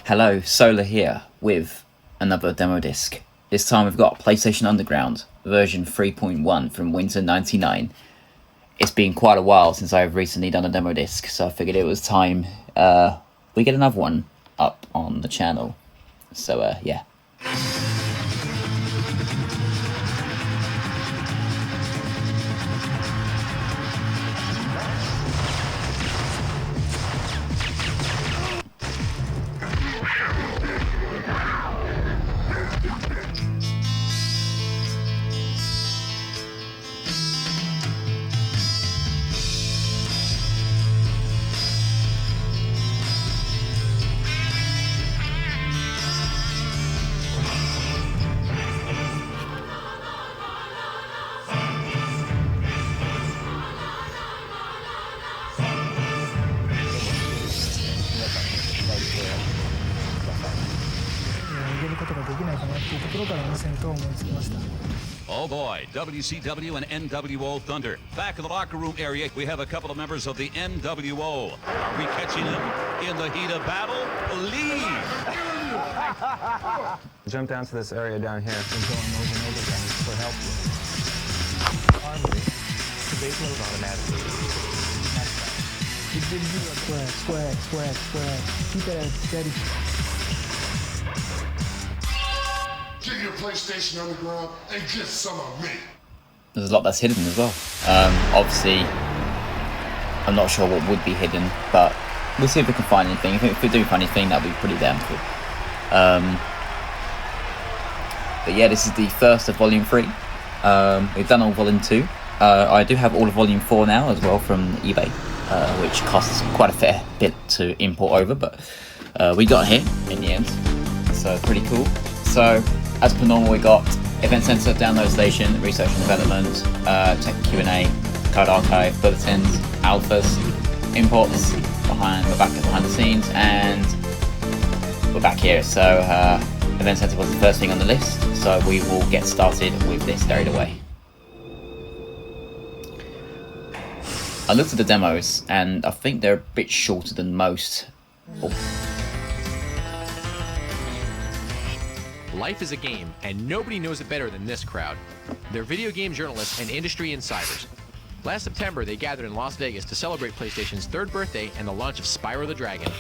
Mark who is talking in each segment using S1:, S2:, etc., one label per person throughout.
S1: Hello, Solar here with another demo disc. This time we've got PlayStation Underground version 3.1 from Winter 99. It's been quite a while since I've recently done a demo disc, so I figured it was time we get another one up on the channel. So yeah.
S2: Oh boy, WCW and NWO Thunder. Back in the locker room area, we have a couple of members of the NWO. Are we catching them in the heat of battle? Please!
S3: Jump down to this area down here. Been going over and over again for help. Armory. The base load automatically.
S4: Square. Keep it steady.
S5: Get your PlayStation Underground and get some of me.
S1: There's a lot that's hidden as well. Obviously, I'm not sure what would be hidden, but we'll see if we can find anything. If we do find anything, that'll be pretty damn cool. But yeah, this is the first of Volume 3. We've done all Volume 2. I do have all of Volume 4 now as well from eBay, which costs quite a fair bit to import over, but we got here in the end, so pretty cool. So, as per normal, we got Event Center, Download Station, Research and Development, Tech Q&A, Code Archive, Bulletins, Alphas, Imports, we're back behind the scenes, and we're back here. So, Event Center was the first thing on the list, so we will get started with this straight away. I looked at the demos, and I think they're a bit shorter than most. Oh.
S6: Life is a game, and nobody knows it better than this crowd. They're video game journalists and industry insiders. Last September, they gathered in Las Vegas to celebrate PlayStation's 3rd birthday and the launch of Spyro the Dragon.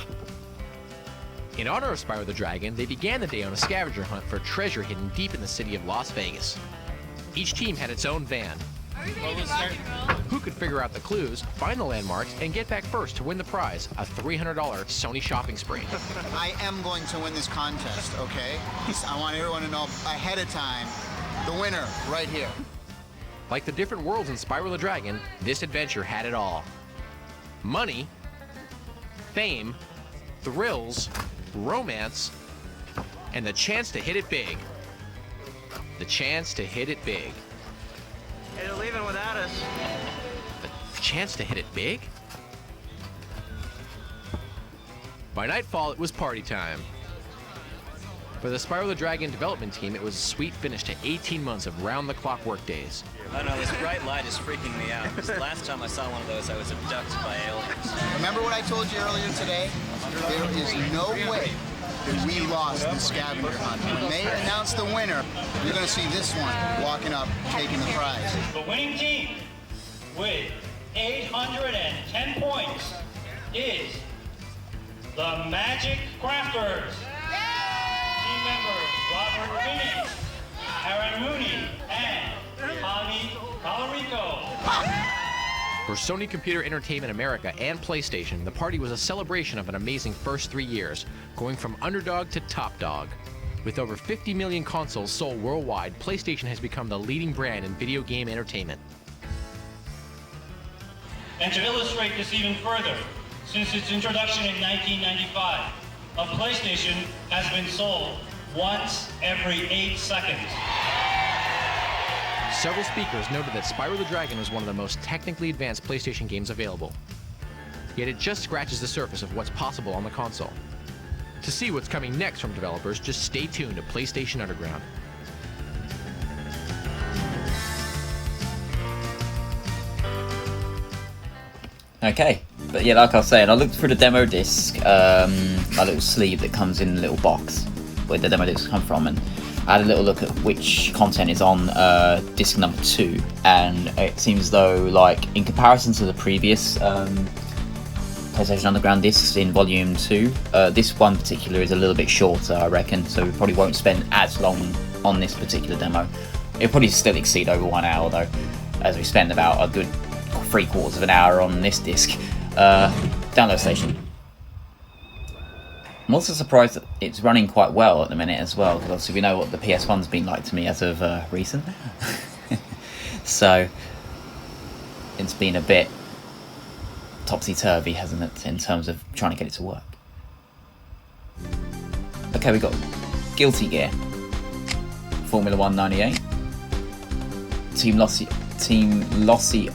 S6: In honor of Spyro the Dragon, they began the day on a scavenger hunt for treasure hidden deep in the city of Las Vegas. Each team had its own van. Who could figure out the clues, find the landmarks, and get back first to win the prize, a $300 Sony shopping spree.
S7: I am going to win this contest, okay? I want everyone to know ahead of time the winner right here.
S6: Like the different worlds in Spyro the Dragon, this adventure had it all. Money, fame, thrills, romance, and the chance to hit it big. The chance to hit it big.
S8: They're leaving without us.
S6: The chance to hit it big? By nightfall, it was party time. For the Spyro the Dragon development team, it was a sweet finish to 18 months of round-the-clock work days.
S8: Oh no, this bright light is freaking me out. Because the last time I saw one of those, I was abducted by aliens.
S7: Remember what I told you earlier today? There is no way that we lost the scavenger hunt. When they announce the winner, you're going to see this one walking up, taking the prize.
S9: The winning team with 810 points is the Magic Crafters. Team members Robert Finney, Aaron Mooney, and Tommy Colorico.
S6: For Sony Computer Entertainment America and PlayStation, the party was a celebration of an amazing first 3 years, going from underdog to top dog. With over 50 million consoles sold worldwide, PlayStation has become the leading brand in video game entertainment.
S9: And to illustrate this even further, since its introduction in 1995, a PlayStation has been sold once every 8 seconds.
S6: Several speakers noted that Spyro the Dragon was one of the most technically advanced PlayStation games available. Yet it just scratches the surface of what's possible on the console. To see what's coming next from developers, just stay tuned to PlayStation Underground.
S1: Okay, But yeah, like I was saying, I looked through the demo disc, my little sleeve that comes in the little box where the demo discs come from, and I had a little look at which content is on disc number 2, and it seems though, like, in comparison to the previous PlayStation Underground discs in Volume 2, this one particular is a little bit shorter, I reckon, so we probably won't spend as long on this particular demo. It'll probably still exceed over 1 hour though, as we spend about a good 3/4 of an hour on this disc. Download station. I'm also surprised that it's running quite well at the minute as well, because obviously we know what the PS1's been like to me as of recent. So it's been a bit topsy-turvy, hasn't it, in terms of trying to get it to work. Okay, we got Guilty Gear, Formula 1 98, Team Losi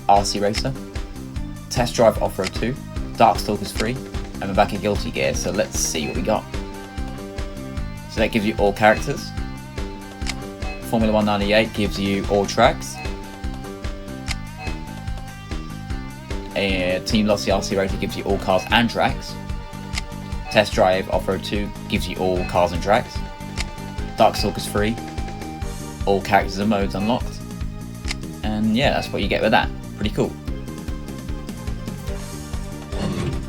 S1: RC Racer, Test Drive Off-Road 2, Darkstalkers 3, and we're back at Guilty Gear, so let's see what we got. So that gives you all characters. Formula 1 98 gives you all tracks. Team Losi RC Racer gives you all cars and tracks. Test Drive Off-Road 2 gives you all cars and tracks. Darkstalkers 3, all characters and modes unlocked. And yeah, that's what you get with that. Pretty cool.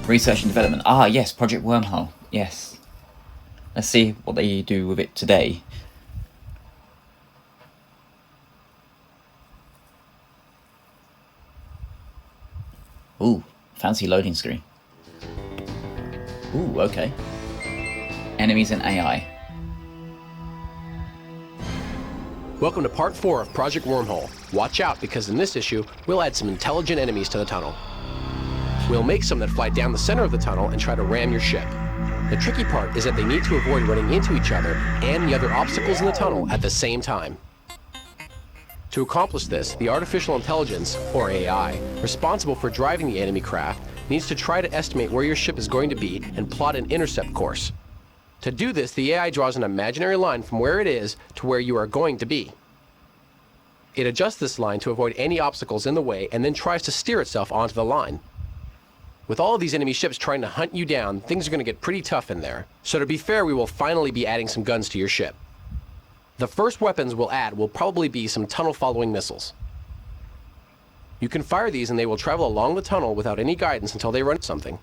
S1: Research and development. Ah, yes, Project Wormhole. Yes. Let's see what they do with it today. Ooh, fancy loading screen. Ooh, okay. Enemies and AI.
S6: Welcome to part 4 of Project Wormhole. Watch out, because in this issue, we'll add some intelligent enemies to the tunnel. We'll make some that fly down the center of the tunnel and try to ram your ship. The tricky part is that they need to avoid running into each other and the other obstacles in the tunnel at the same time. To accomplish this, the artificial intelligence, or AI, responsible for driving the enemy craft needs to try to estimate where your ship is going to be and plot an intercept course. To do this, the AI draws an imaginary line from where it is to where you are going to be. It adjusts this line to avoid any obstacles in the way and then tries to steer itself onto the line. With all of these enemy ships trying to hunt you down, things are going to get pretty tough in there. So to be fair, we will finally be adding some guns to your ship. The first weapons we'll add will probably be some tunnel-following missiles. You can fire these and they will travel along the tunnel without any guidance until they run something.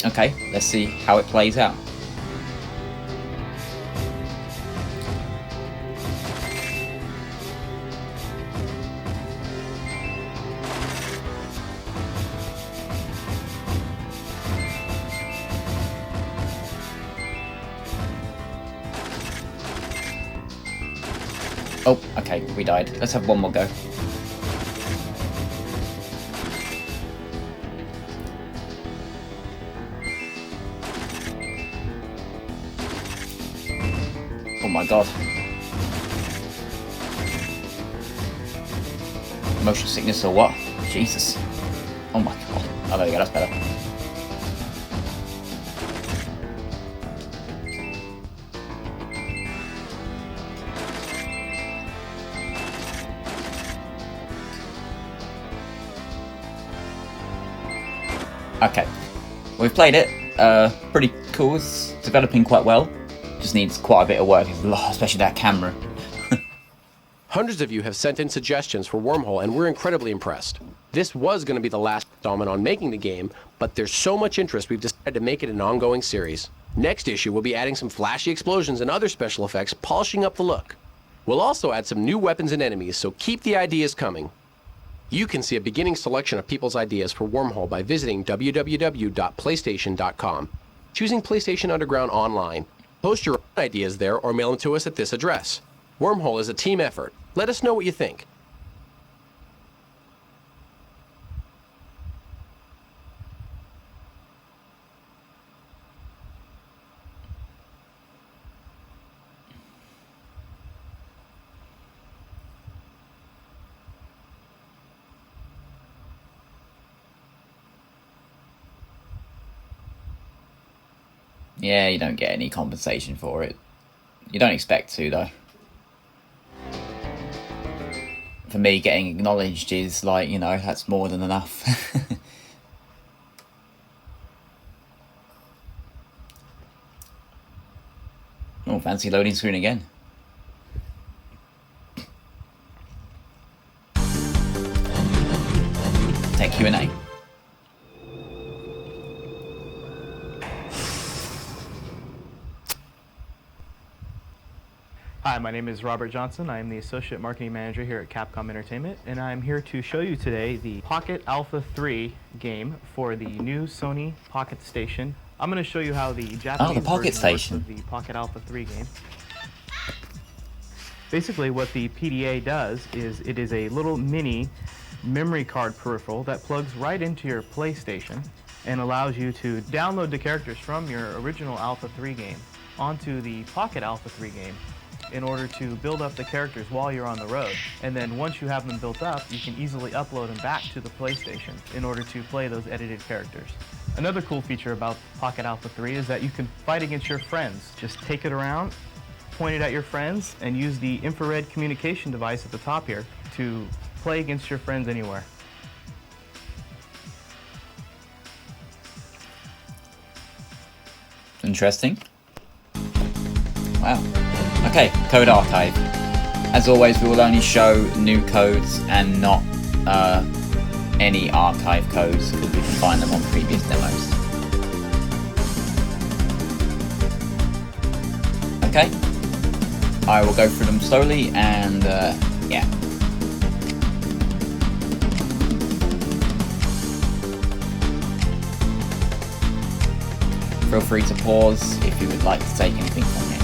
S1: Okay, let's see how it plays out. Oh, okay, we died. Let's have one more go. Oh my god. Motion sickness or what? Jesus. Oh my god. Oh, there we go, that's better. Okay, we've played it. Pretty cool. It's developing quite well. Just needs quite a bit of work, especially that camera.
S6: Hundreds of you have sent in suggestions for Wormhole, and we're incredibly impressed. This was going to be the last installment on making the game, but there's so much interest we've decided to make it an ongoing series. Next issue, we'll be adding some flashy explosions and other special effects, polishing up the look. We'll also add some new weapons and enemies, so keep the ideas coming. You can see a beginning selection of people's ideas for Wormhole by visiting www.playstation.com, choosing PlayStation Underground online. Post your own ideas there or mail them to us at this address. Wormhole is a team effort. Let us know what you think.
S1: Yeah, you don't get any compensation for it. You don't expect to, though. for me, getting acknowledged is like, you know, that's more than enough. Oh, fancy loading screen again. Tech Q&A.
S4: Hi, my name is Robert Johnson. I am the Associate Marketing Manager here at Capcom Entertainment, and I'm here to show you today the Pocket Alpha 3 game for the new Sony PocketStation. I'm going to show you how the Japanese version of the Pocket Alpha 3 game. Basically, what the PDA does is it is a little mini memory card peripheral that plugs right into your PlayStation and allows you to download the characters from your original Alpha 3 game onto the Pocket Alpha 3 game in order to build up the characters while you're on the road. And then once you have them built up, you can easily upload them back to the PlayStation in order to play those edited characters. Another cool feature about Pocket Alpha 3 is that you can fight against your friends. Just take it around, point it at your friends, and use the infrared communication device at the top here to play against your friends anywhere.
S1: Interesting. Wow. Okay, code archive. As always, we will only show new codes and not any archive codes because we can find them on previous demos. Okay, I will go through them slowly and yeah. Feel free to pause if you would like to take anything from here.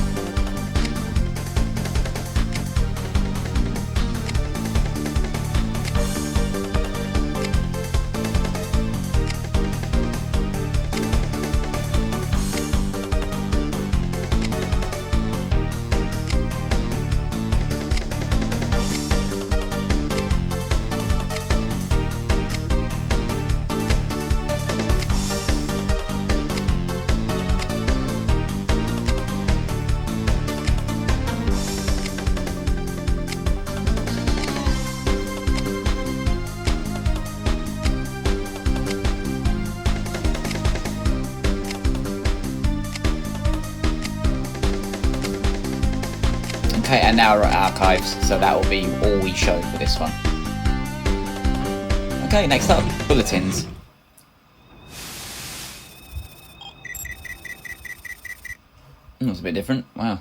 S1: Okay, and now we're at archives, so that will be all we show for this one. Okay, next up, bulletins. That's a bit different, wow.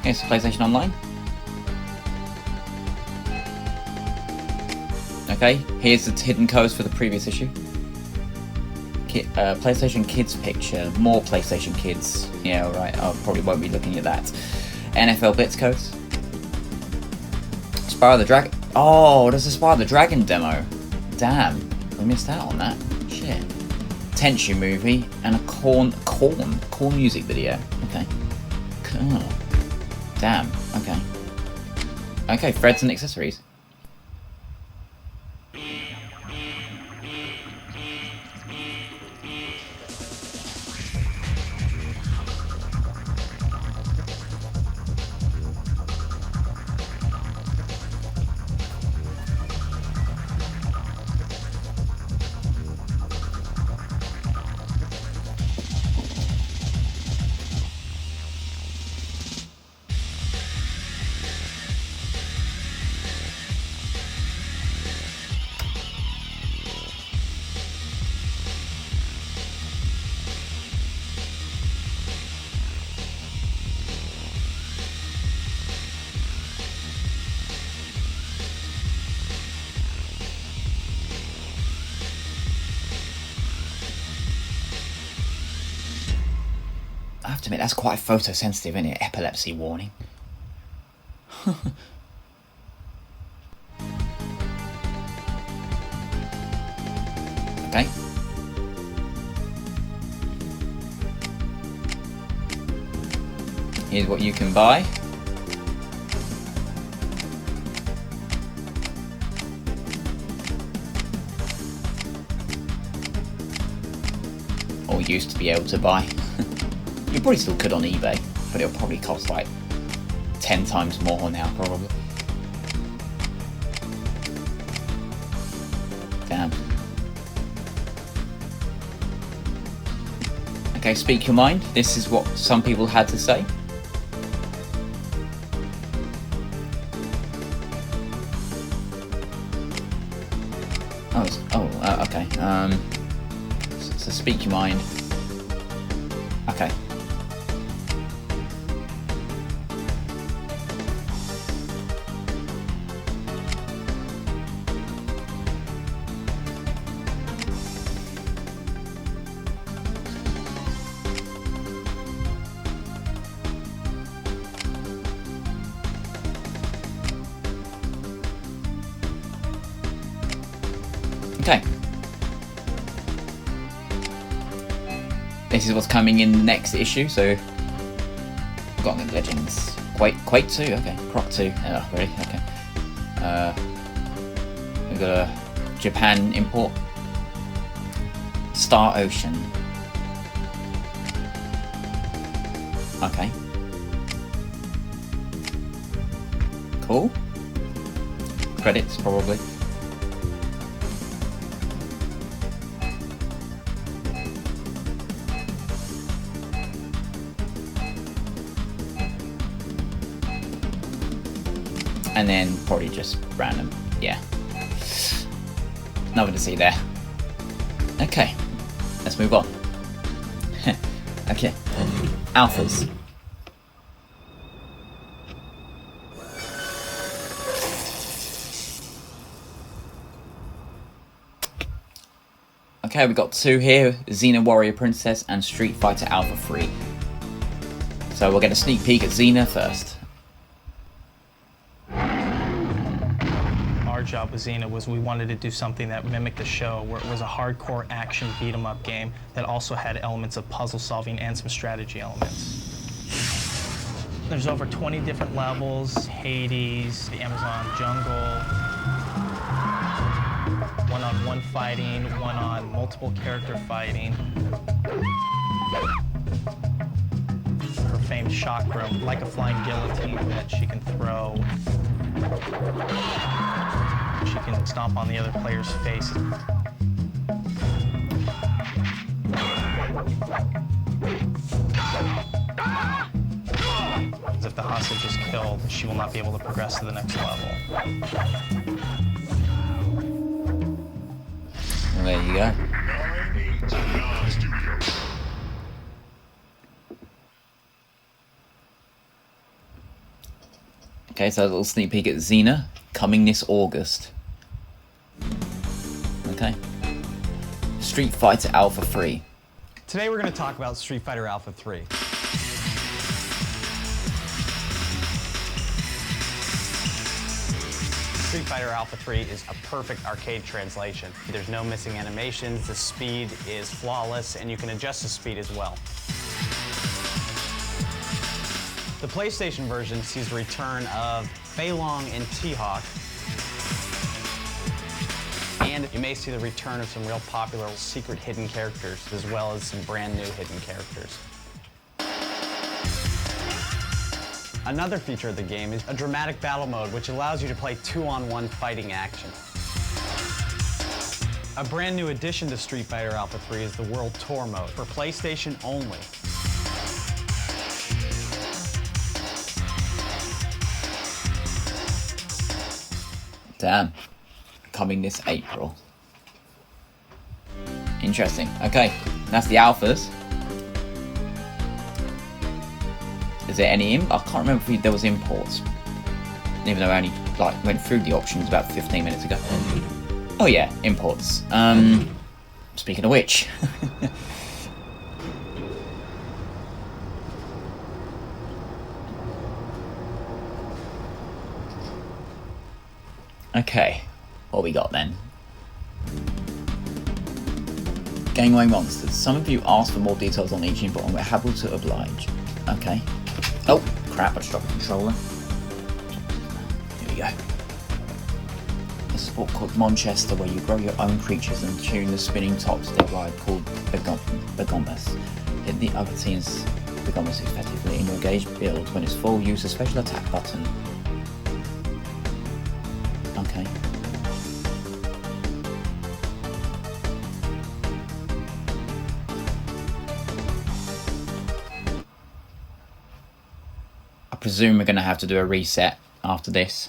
S1: Here's PlayStation Online. Okay, here's the hidden codes for the previous issue. PlayStation Kids picture, more PlayStation Kids. Yeah, right, I probably won't be looking at that. NFL Blitz codes. Spyro the Dragon. Oh, there's a Spyro the Dragon demo. Damn, I missed out on that. Shit. Tenchu movie and a corn music video. Okay. Oh. Damn. Okay. Okay, Threadz Accessories. I have to admit, that's quite photosensitive, isn't it? Epilepsy warning. Okay. Here's what you can buy. Or used to be able to buy. You probably still could on eBay, but it'll probably cost like 10 times more now, probably. Okay, speak your mind. This is what some people had to say. Okay. So speak your mind. Okay. Okay. This is what's coming in the next issue, so we've got the Legends. Quake 2, okay. Croft 2, oh, really? Okay. We've got a Japan import. Star Ocean. Okay. Cool. Credits, probably. And then probably just random, yeah. Nothing to see there. Okay, let's move on. Okay, alphas. Okay, we got two here, Xena Warrior Princess and Street Fighter Alpha 3. So we'll get a sneak peek at Xena first.
S10: Our job with Xena was we wanted to do something that mimicked the show, where it was a hardcore action beat-em-up game that also had elements of puzzle solving and some strategy elements. There's over 20 different levels, Hades, the Amazon jungle, one-on-one fighting, one-on multiple character fighting. Her famed shock room, like a flying guillotine that she can throw. She can stomp on the other player's face. As if the hostage is killed, she will not be able to progress to the next level.
S1: Well, there you go. Okay, so a little sneak peek at Xena, coming this August. Okay. Street Fighter Alpha 3.
S11: Today we're going to talk about Street Fighter Alpha 3. Street Fighter Alpha 3 is a perfect arcade translation. There's no missing animations, the speed is flawless, and you can adjust the speed as well. The PlayStation version sees the return of Fei Long and T-Hawk. And you may see the return of some real popular secret hidden characters, as well as some brand new hidden characters. Another feature of the game is a dramatic battle mode, which allows you to play 2-on-1 fighting action. A brand new addition to Street Fighter Alpha 3 is the World Tour mode, for PlayStation only.
S1: Damn. Coming this April. Interesting. Okay, that's the alphas. Is there any I can't remember if there was imports. Even though I only went through the options about 15 minutes ago. Oh yeah, imports. Speaking of which. Okay, what we got then? Gangway monsters. Some of you asked for more details on each import and we're happy to oblige. Okay. Oh, crap, I just dropped the controller. Here we go. A sport called Manchester where you grow your own creatures and tune the spinning tops of their ride called Bagombas. Hit the other team's Bagombas effectively in your gauge build. When it's full, use the special attack button. Okay. presume we're going to have to do a reset after this.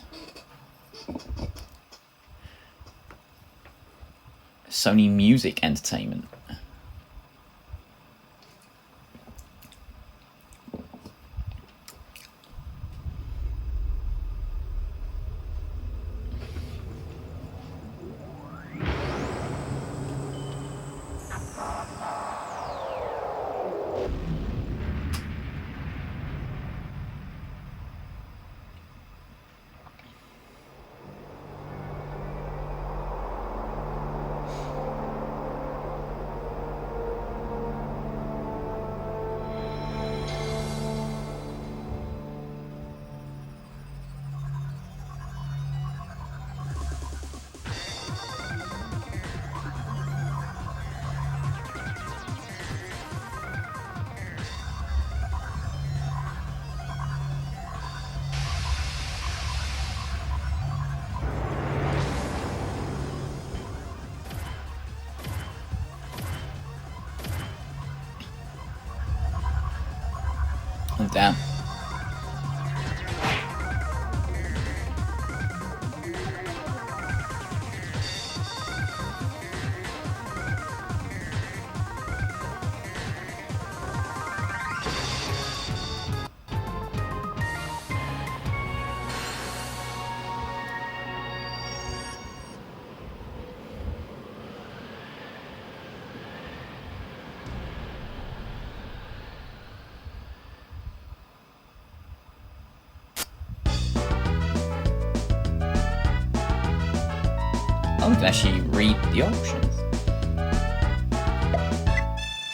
S1: Sony Music Entertainment. Oh, damn. Oh, we can actually read the options.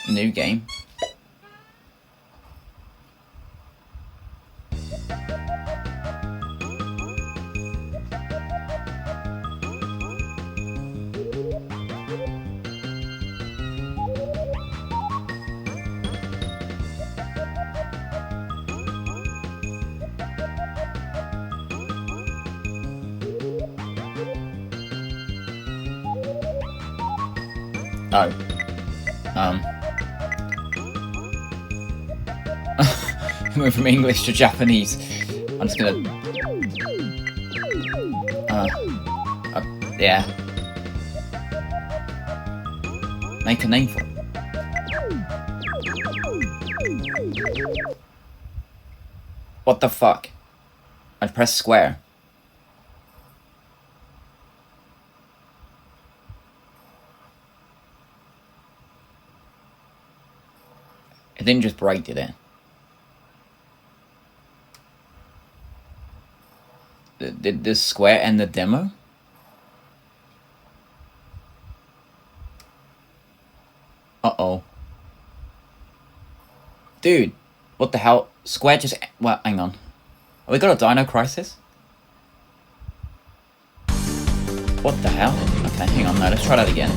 S1: New game. Oh. Went from English to Japanese. I'm just gonna... yeah. Make a name for it. What the fuck? I pressed square. It didn't just break, did it? Did this square end the demo? Uh-oh. Dude, what the hell? Square just... well, hang on. Have we got a Dino Crisis? What the hell? Okay, hang on, no, let's try that again.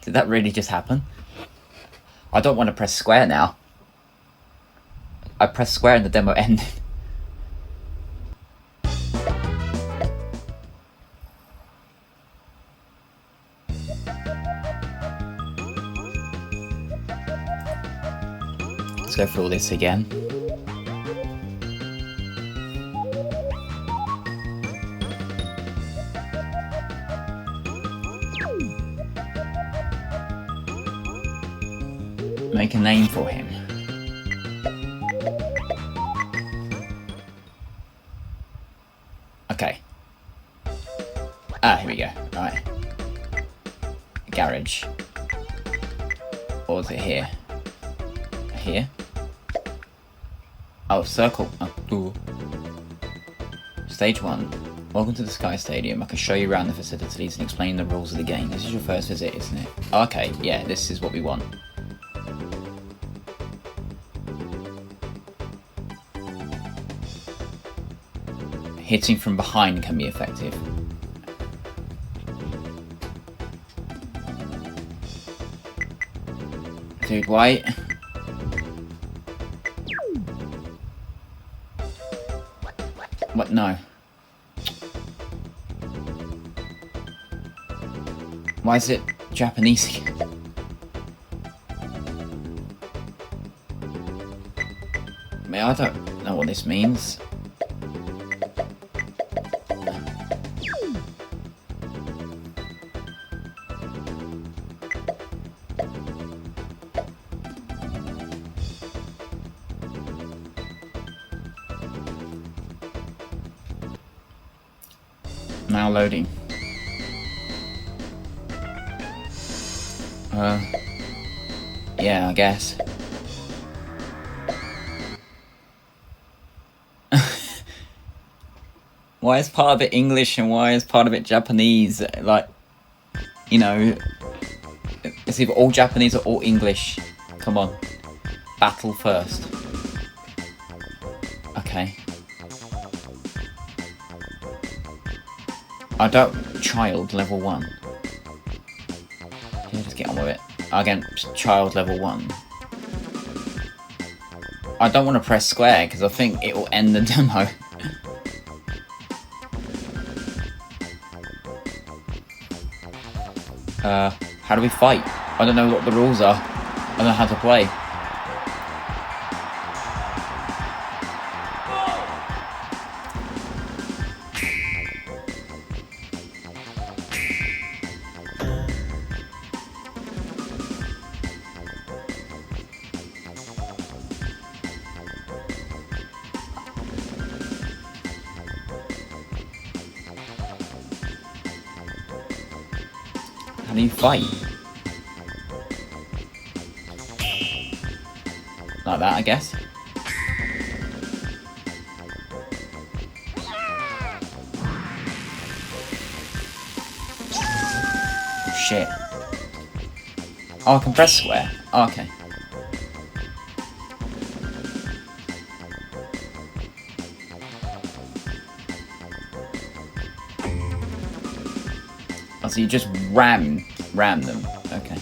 S1: Did that really just happen? I don't want to press square now. I pressed square and the demo ended. Let's go through all this again. Make a name for him. Okay. Ah, here we go. Right. Garage. Or was it here? Here? Oh, circle. Oh, ooh. Stage 1. Welcome to the Sky Stadium. I can show you around the facilities and explain the rules of the game. This is your first visit, isn't it? Okay, yeah, this is what we want. Hitting from behind can be effective. Dude, wait. What? No. Why is it Japanese? I mean, I don't know what this means. Now loading. Yeah, I guess. Why is part of it English and why is part of it Japanese? Like, you know, it's either all Japanese or all English. Come on. Battle first. Okay. I don't... Child level 1. Yeah, just get on with it. Again, child level 1. I don't want to press square because I think it will end the demo. How do we fight? I don't know what the rules are. I don't know how to play. How do you fight? Like that, I guess. Oh, shit. Oh, I can press square. Oh, okay. Oh, so you just ram them. Okay.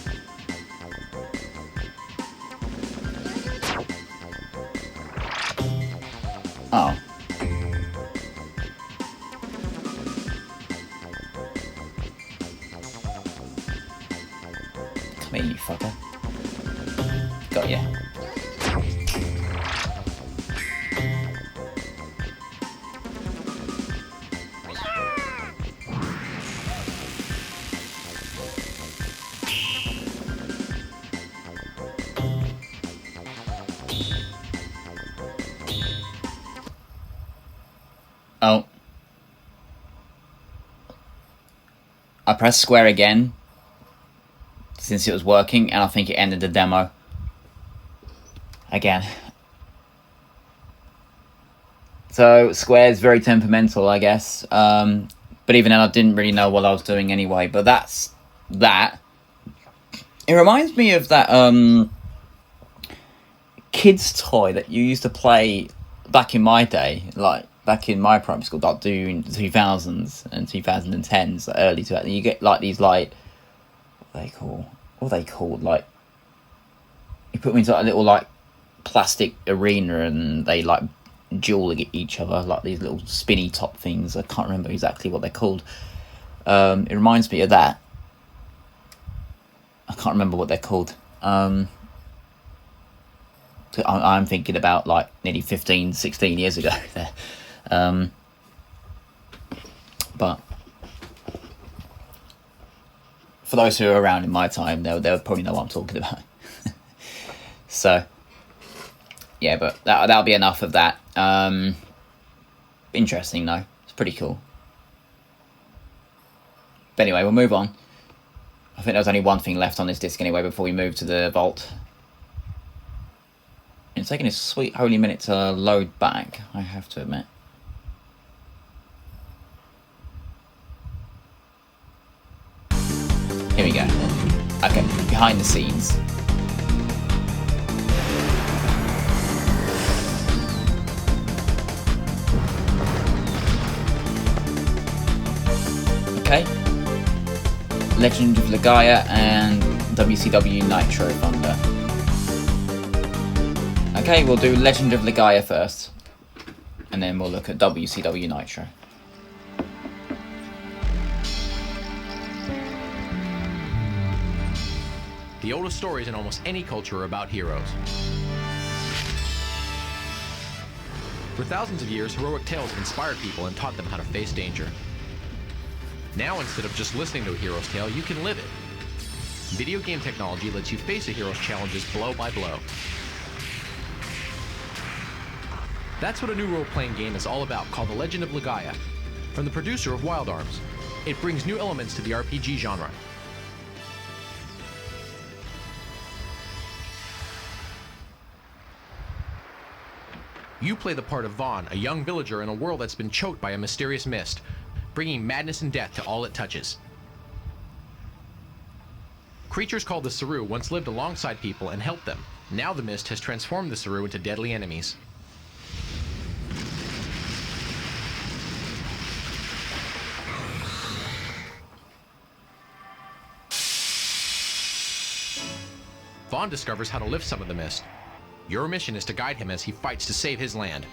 S1: Oh. Come here, you fucker. Got ya. Oh. I pressed square again since it was working, and I think it ended the demo again. So square is very temperamental, I guess. But even then, I didn't really know what I was doing anyway. But that's that. It reminds me of that kids toy that you used to play back in my day, like back in my primary school, like doing 2000s and 2010s, like early 2000s. You get like these, like, what are they called? Like, you put them into like a little like plastic arena and they like duel each other, like these little spinny top things. I can't remember exactly what they're called. It reminds me of that. I can't remember what they're called. I'm thinking about like nearly 15, 16 years ago there. But for those who are around in my time, they'll probably know what I'm talking about. So yeah, but that'll be enough of that. Interesting though, it's pretty cool. But anyway, we'll move on. I think there was only one thing left on this disc anyway before we move to the vault. It's taking a sweet holy minute to load back, I have to admit. Here we go. Okay, behind the scenes. Okay. Legend of Legaia and WCW Nitro Thunder. Okay, we'll do Legend of Legaia first, and then we'll look at WCW Nitro.
S6: The oldest stories in almost any culture are about heroes. For thousands of years, heroic tales have inspired people and taught them how to face danger. Now, instead of just listening to a hero's tale, you can live it. Video game technology lets you face a hero's challenges blow by blow. That's what a new role-playing game is all about, called The Legend of Legaia, from the producer of Wild Arms. It brings new elements to the RPG genre. You play the part of Vaughn, a young villager in a world that's been choked by a mysterious mist, bringing madness and death to all it touches. Creatures called the Saru once lived alongside people and helped them. Now the mist has transformed the Saru into deadly enemies. Vaughn discovers how to lift some of the mist. Your mission is to guide him as he fights to save his land.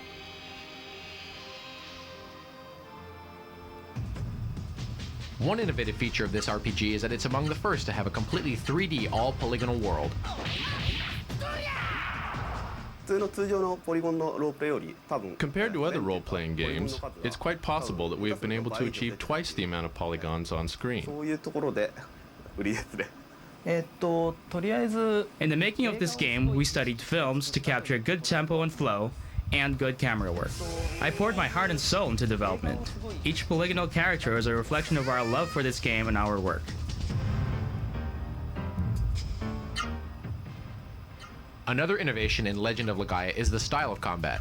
S6: One innovative feature of this RPG is that it's among the first to have a completely 3D all-polygonal world.
S12: Compared to other role-playing games, it's quite possible that we have been able to achieve twice the amount of polygons on screen.
S13: In the making of this game, we studied films to capture good tempo and flow, and good camera work. I poured my heart and soul into development. Each polygonal character is a reflection of our love for this game and our work.
S6: Another innovation in Legend of Legaia is the style of combat.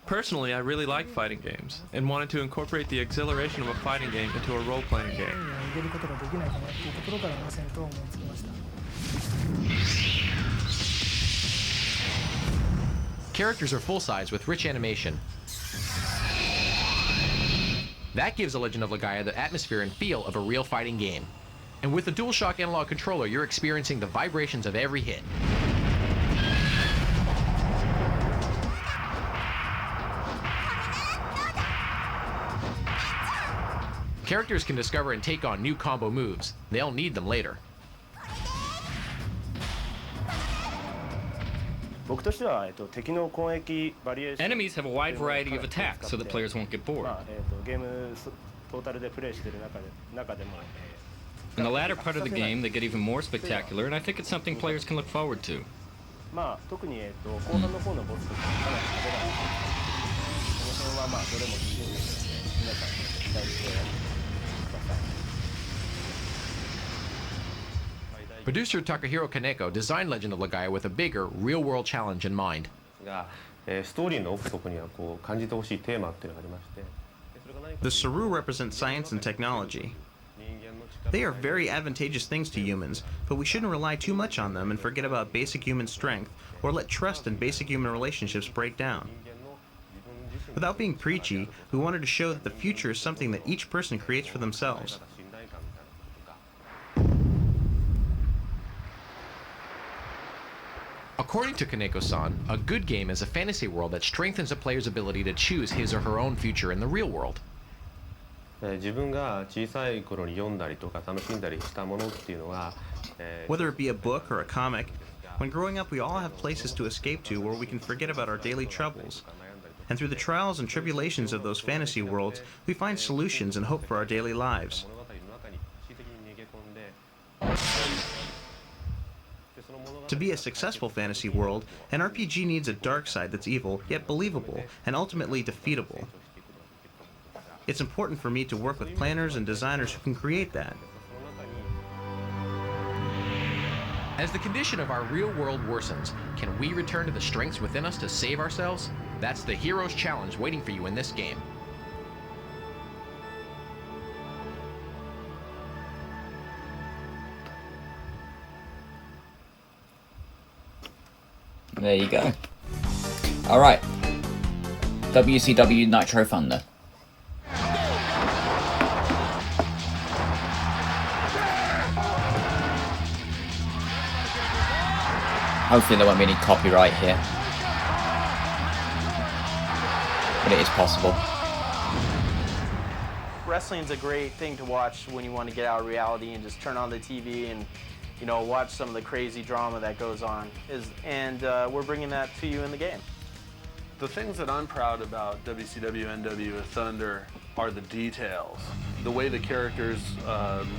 S14: Personally, I really like fighting games, and wanted to incorporate the exhilaration of a fighting game into a role-playing game.
S6: Characters are full-size with rich animation. That gives The Legend of Legaia the atmosphere and feel of a real fighting game. And with the DualShock analog controller, you're experiencing the vibrations of every hit. Characters can discover and take on new combo moves. They'll need them later.
S13: Enemies have a wide variety of attacks so that players won't get bored. In the latter part of the game, they get even more spectacular, and I think it's something players can look forward to.
S6: Producer Takahiro Kaneko designed Legend of Legaia with a bigger, real-world challenge in mind.
S15: The Saru represent science and technology. They are very advantageous things to humans, but we shouldn't rely too much on them and forget about basic human strength, or let trust and basic human relationships break down. Without being preachy, we wanted to show that the future is something that each person creates for themselves.
S6: According to Kaneko-san, a good game is a fantasy world that strengthens a player's ability to choose his or her own future in the real world.
S15: Whether it be a book or a comic, when growing up we all have places to escape to where we can forget about our daily troubles. And through the trials and tribulations of those fantasy worlds, we find solutions and hope for our daily lives. To be a successful fantasy world, an RPG needs a dark side that's evil, yet believable, and ultimately defeatable. It's important for me to work with planners and designers who can create that.
S6: As the condition of our real world worsens, can we return to the strengths within us to save ourselves? That's the hero's challenge waiting for you in this game.
S1: There you go. Alright. WCW Nitro Thunder. Hopefully there won't be any copyright here. But it is possible.
S16: Wrestling's a great thing to watch when you want to get out of reality and just turn on the TV and, you know, watch some of the crazy drama that goes on. And we're bringing that to you in the game.
S17: The things that I'm proud about WCW NWO Thunder are the details. The way the characters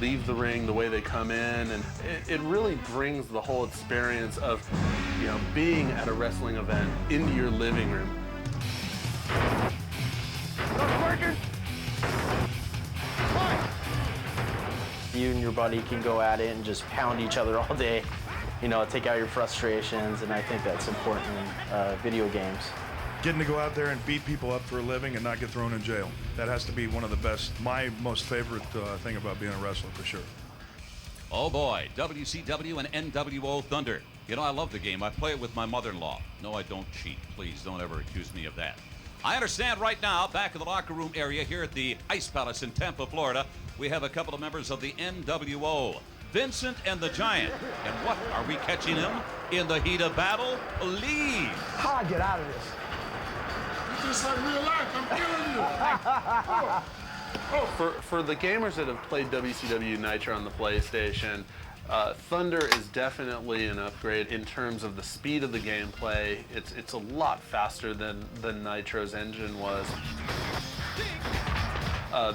S17: leave the ring, the way they come in, and it really brings the whole experience of, you know, being at a wrestling event into your living room.
S16: You and your buddy can go at it and just pound each other all day, you know, take out your frustrations, and I think that's important in video games.
S18: Getting to go out there and beat people up for a living and not get thrown in jail. That has to be one of the best, my most favorite thing about being a wrestler, for sure.
S2: Oh boy, WCW and NWO Thunder. You know, I love the game. I play it with my mother-in-law. No, I don't cheat. Please don't ever accuse me of that. I understand right now, back in the locker room area here at the Ice Palace in Tampa, Florida, we have a couple of members of the NWO, Vincent and the Giant. And what, are we catching them in the heat of battle? Please.
S19: How do I get out of this?
S5: Just like real life, I'm killing you.
S17: For the gamers that have played WCW Nitro on the PlayStation, Thunder is definitely an upgrade in terms of the speed of the gameplay. It's a lot faster than Nitro's engine was.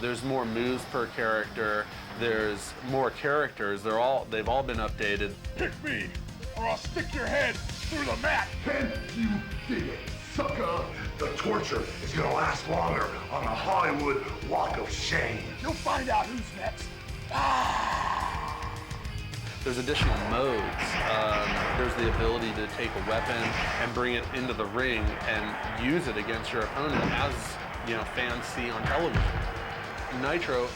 S17: There's more moves per character. There's more characters. They've all been updated.
S5: Pick me, or I'll stick your head through the mat. Can you dig it, sucker? The torture is gonna last longer on the Hollywood Walk of Shame. You'll find out who's next.
S17: There's additional modes. There's the ability to take a weapon and bring it into the ring and use it against your opponent, as you know, fans see on television. Nitro,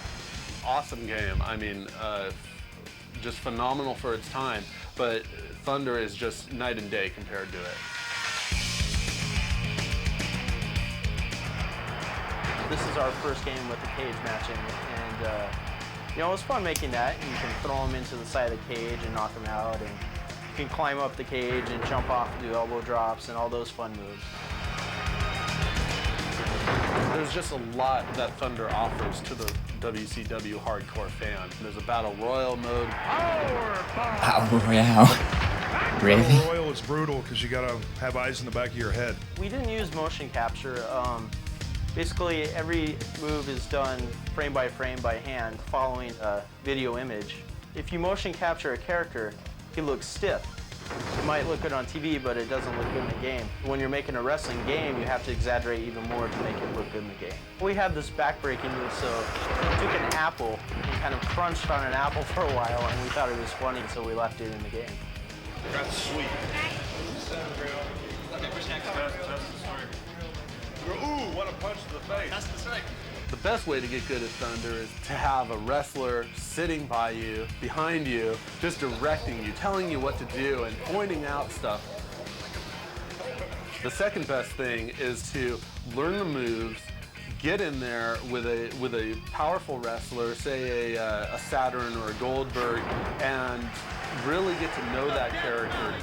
S17: awesome game. I mean, just phenomenal for its time, but Thunder is just night and day compared to it.
S16: This is our first game with the cage matching, and you know, it was fun making that. You can throw them into the side of the cage and knock them out, and you can climb up the cage and jump off and do elbow drops and all those fun moves.
S17: There's just a lot that Thunder offers to the WCW hardcore fan. There's a Battle Royale mode.
S1: Battle Royale? Really?
S18: Battle Royale is brutal because you gotta have eyes in the back of your head.
S16: We didn't use motion capture. Basically, every move is done frame by hand, following a video image. If you motion capture a character, he looks stiff. It might look good on TV, but it doesn't look good in the game. When you're making a wrestling game, you have to exaggerate even more to make it look good in the game. We have this back-breaking move, so we took an apple and kind of crunched on an apple for a while, and we thought it was funny, so we left it in the game.
S5: That's sweet. Ooh, what a punch to the face. That's the strike.
S17: The best way to get good at Thunder is to have a wrestler sitting by you, behind you, just directing you, telling you what to do, and pointing out stuff. The second best thing is to learn the moves, get in there with a powerful wrestler, say a Saturn or a Goldberg, and really get to know that character.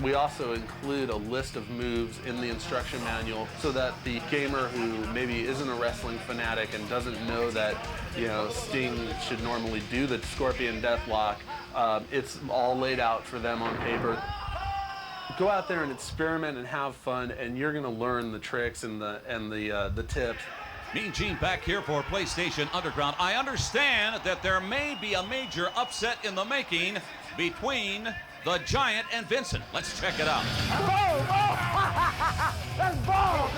S17: We also include a list of moves in the instruction manual so that the gamer who maybe isn't a wrestling fanatic and doesn't know that, you know, Sting should normally do the Scorpion Deathlock, it's all laid out for them on paper. Go out there and experiment and have fun, and you're going to learn the tricks and the tips.
S2: Mean Gene back here for PlayStation Underground. I understand that there may be a major upset in the making between the Giant and Vincent. Let's check it out.
S19: Oh! That's bold!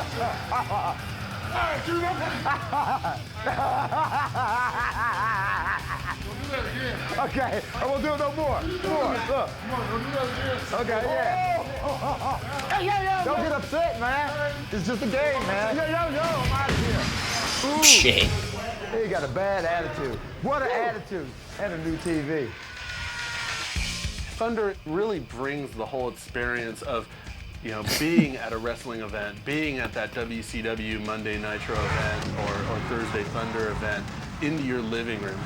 S19: Okay, I won't do it no more. Look. Okay, yeah. Yo. Don't get upset, man. It's just a game, man. Yo, I'm out of here. Ooh.
S1: Shit.
S19: He got a bad attitude. What an attitude. And a new TV.
S17: Thunder really brings the whole experience of, you know, being at a wrestling event, being at that WCW Monday Nitro event or Thursday Thunder event into your living room.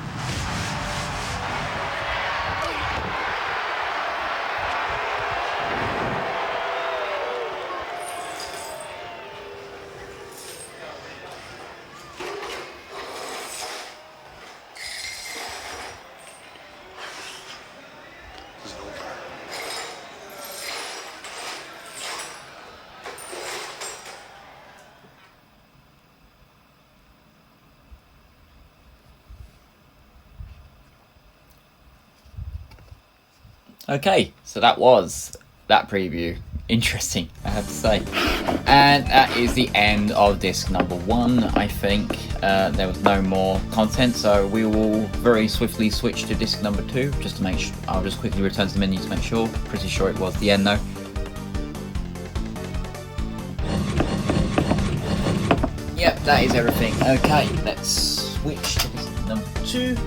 S1: Okay, so that was that preview. Interesting, I have to say. And that is the end of disc number 1, I think. There was no more content, so we will very swiftly switch to disc number 2, just to make sure. I'll just quickly return to the menu to make sure. Pretty sure it was the end though. Yep, that is everything. Okay, let's switch to disc number 2.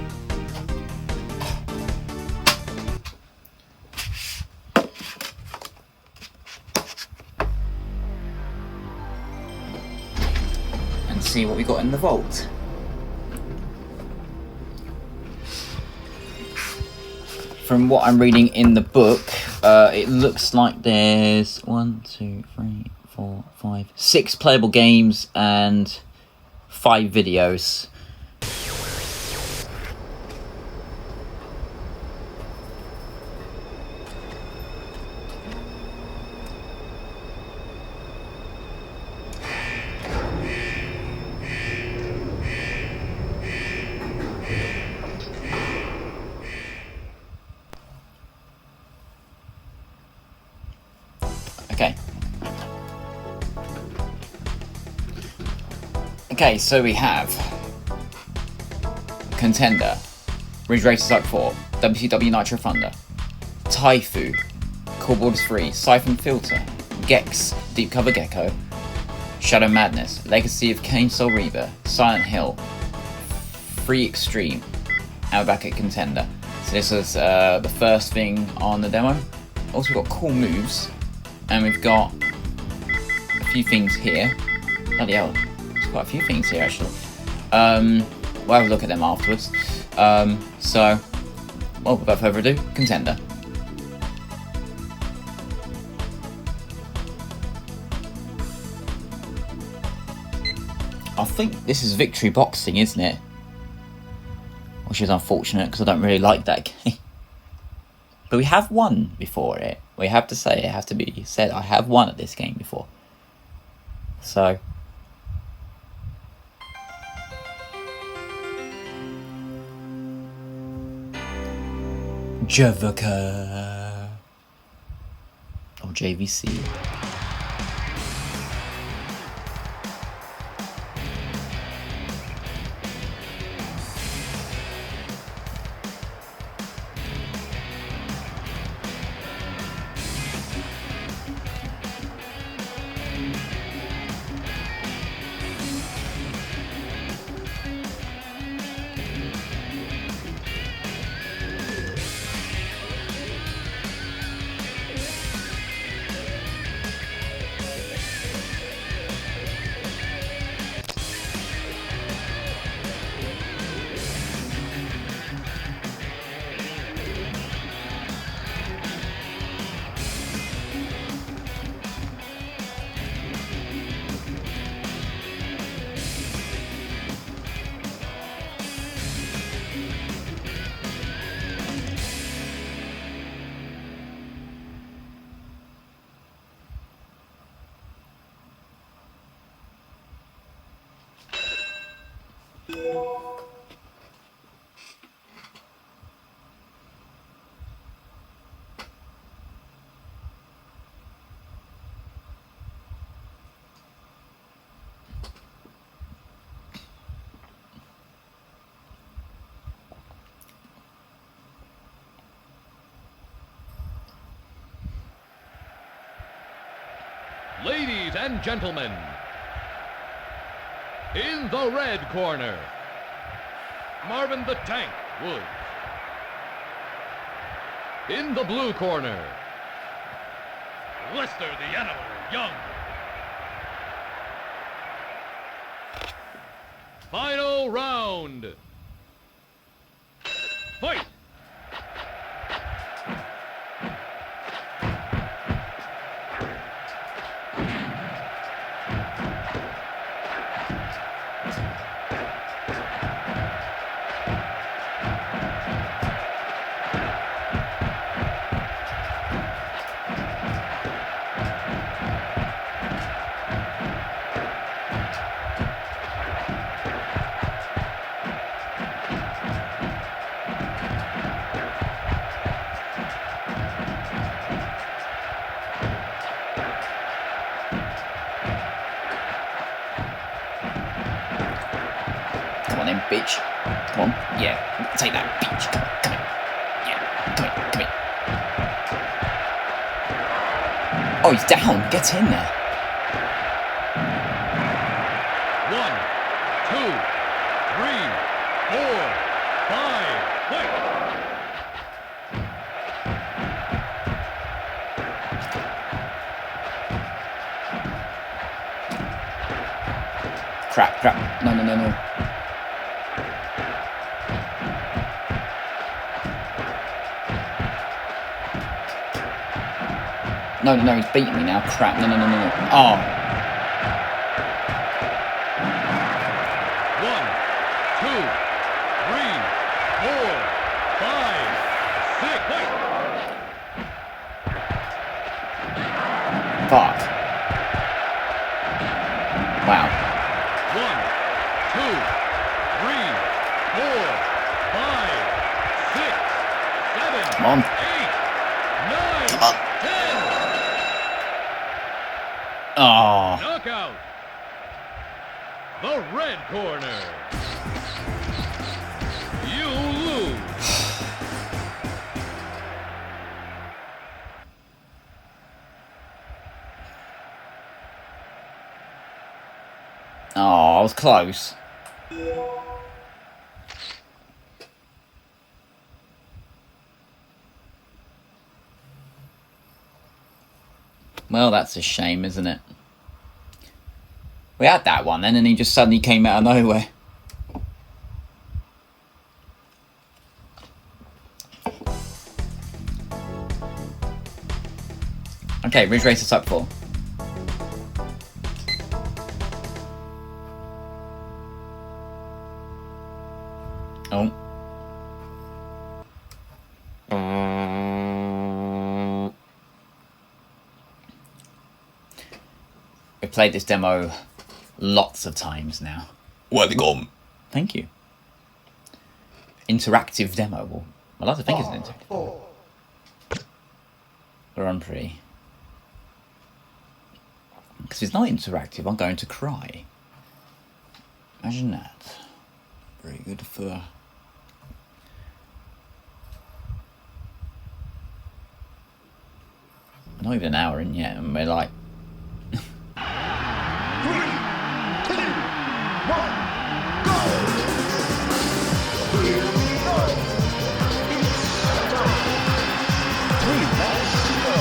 S1: See what we got in the vault. From what I'm reading in the book, it looks like there's 1, 2, 3, 4, 5, 6 playable games and 5 videos. Okay, so we have Contender, Ridge Racer Type 4, WCW Nitro Thunder, Taifu, Core Borders 3, Syphon Filter, Gex, Deep Cover Gecko, Shadow Madness, Legacy of Kain Soul Reaver, Silent Hill, Free Extreme, and we're back at Contender. So this was the first thing on the demo. Also we've got cool moves, and we've got a few things here. Bloody hell. Quite a few things here actually. We'll have a look at them afterwards. So, well, without further ado, Contender. I think this is Victory Boxing, isn't it? Which is unfortunate because I don't really like that game. But we have won before it. We have to say, it has to be said, I have won at this game before. So. Javaka or JVC.
S20: Ladies and gentlemen, in the red corner, Marvin the Tank Woods. In the blue corner, Lester the Animal Young. Final round. Fight!
S1: on then, bitch. Come on. Yeah. Take that, bitch. Come here. Yeah. Come here. Oh, he's down. Get in there.
S20: 1, 2, 3, 4, 5, quick!
S1: Crap. No. No, he's beating me now. Crap. No. Oh.
S20: 1, 2, 3, 4, 5, 6, quick!
S1: Fuck. Wow.
S20: 1, 2, 3, 4, 5, 6, 7,
S1: Come on.
S20: 8, 9,
S1: Come on.
S20: 10.
S1: Oh.
S20: Knockout. The red corner. You lose.
S1: Oh, I was close. Well, that's a shame, isn't it? We had that one then, and he just suddenly came out of nowhere. Okay, Ridge Racer Type 4. Oh. We've played this demo lots of times now. Welcome. Thank you. Interactive demo. Well, I like to think it's an interactive. Grand Prix. Because if it's not interactive, I'm going to cry. Imagine that. Very good for... Not even an hour in yet, and we're like...
S5: 3, 2, 1, go! Here we go! It's time! 3, let's go!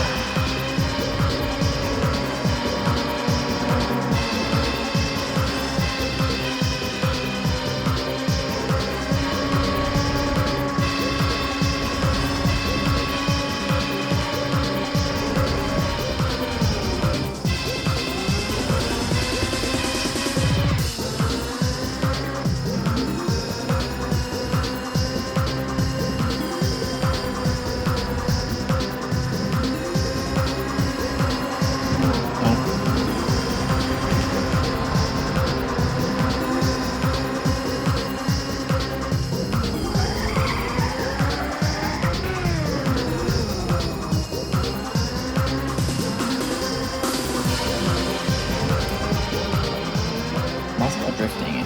S1: That's not drifting.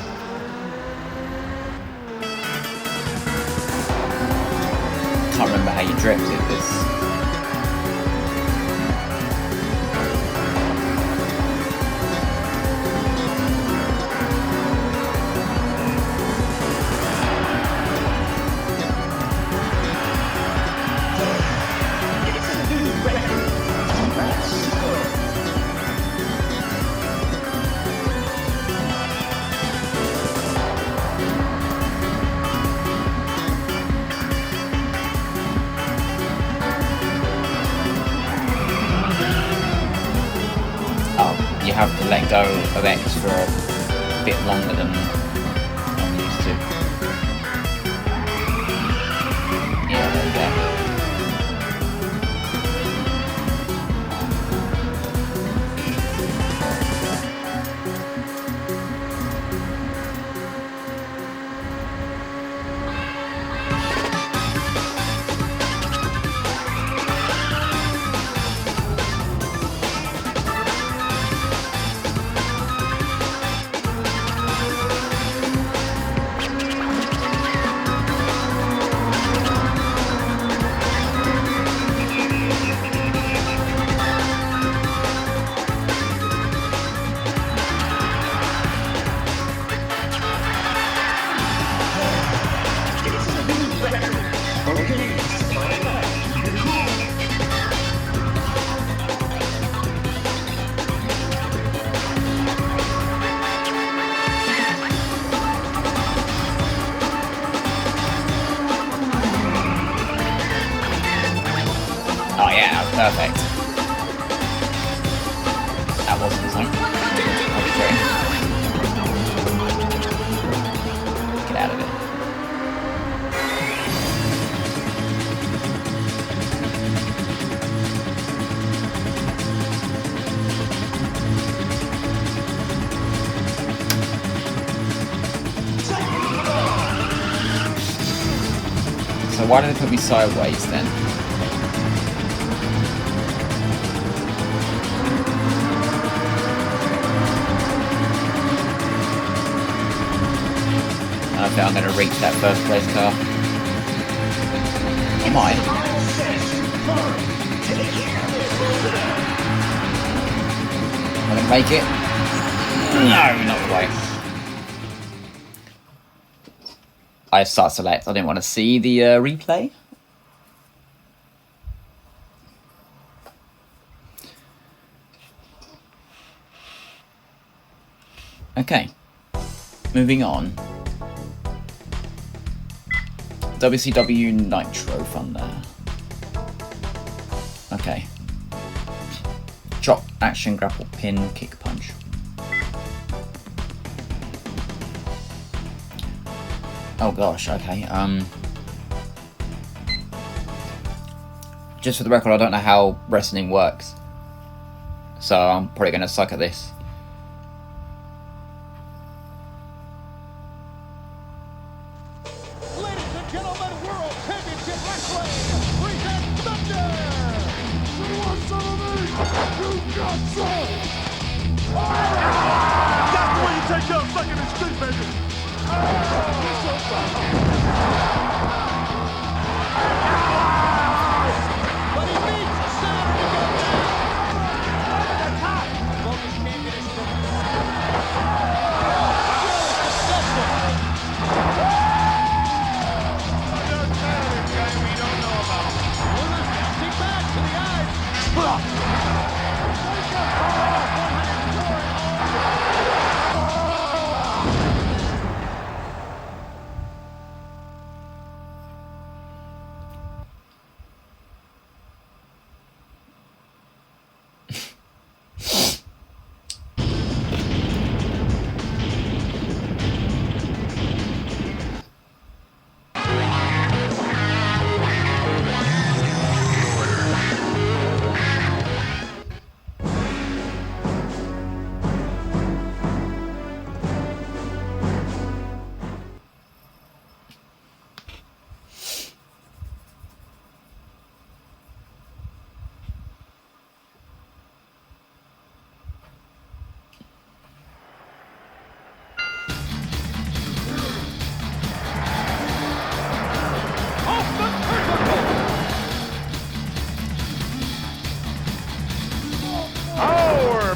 S1: Can't remember how you drifted this. You have to let go of X for a bit longer than I'm used to. Yeah, there you go. Perfect. That wasn't the same. Okay. Get out of it. So why did they put me sideways then? I think I'm going to reach that first place car. I might. I'm going to make it. No, not quite. I start select. I didn't want to see the replay. Okay. Moving on. WCW Nitro Thunder. Okay. Drop, action, grapple, pin, kick, punch. Oh gosh, okay. Just for the record, I don't know how wrestling works. So I'm probably going to suck at this.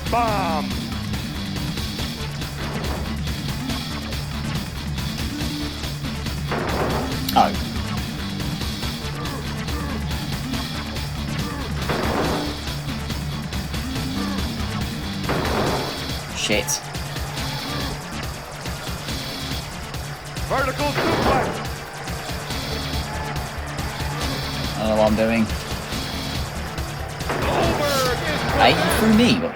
S19: Bomb!
S1: Oh. Shit.
S19: Vertical suplex!
S1: I don't know what I'm doing. Hey, you threw me.
S19: The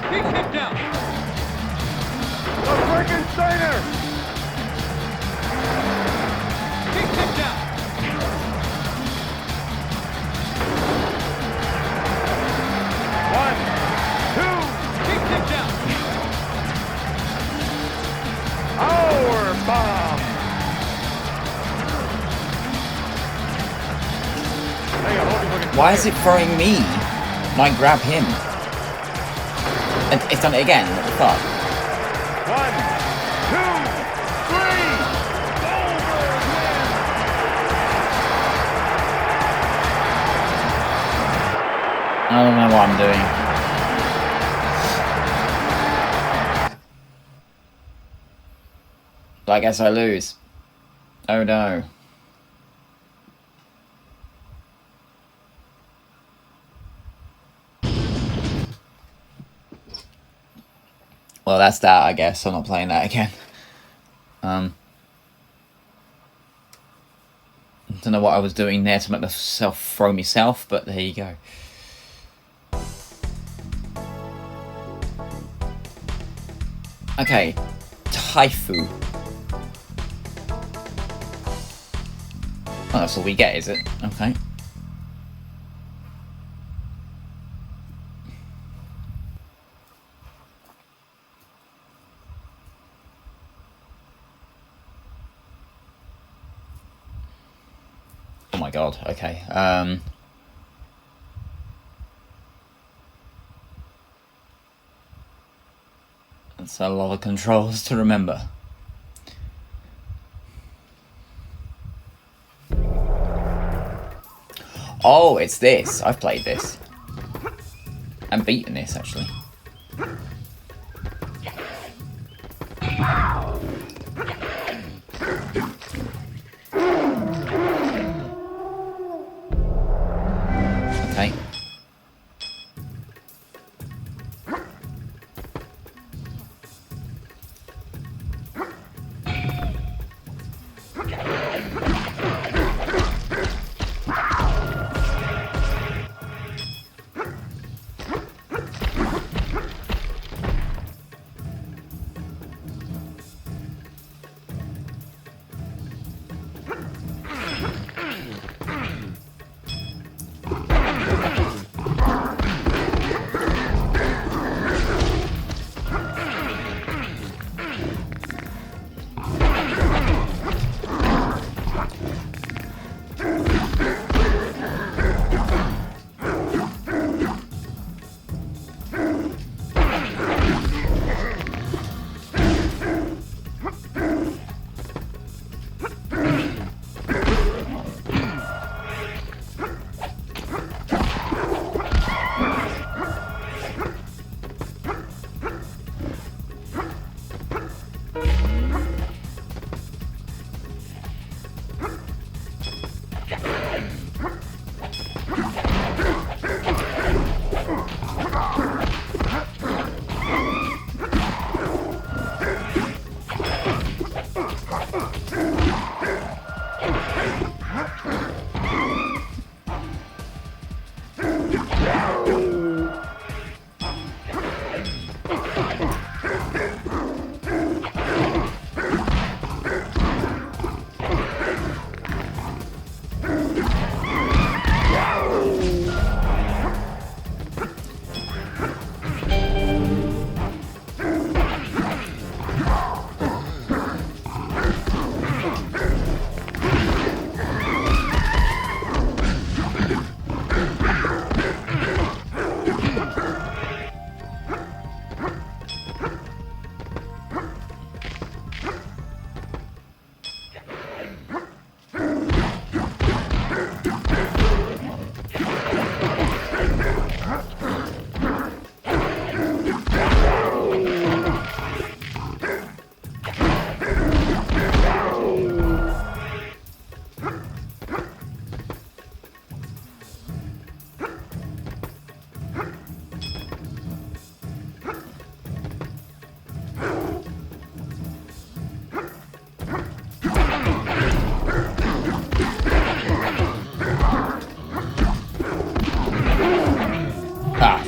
S19: freaking Steiner! One, two, power bomb!
S1: Why is it throwing me? Might grab him. And it's done it again. What the fuck?
S19: 1, 2, 3!
S1: I don't know what I'm doing. I guess I lose. Oh no. Well, that's that, I guess. I'm not playing that again. Don't know what I was doing there to make myself throw myself, but there you go. Okay, Taifu. Oh, that's all we get, is it? Okay. Oh my god, okay. That's a lot of controls to remember. Oh, it's this. I've played this. And beaten this, actually. Okay.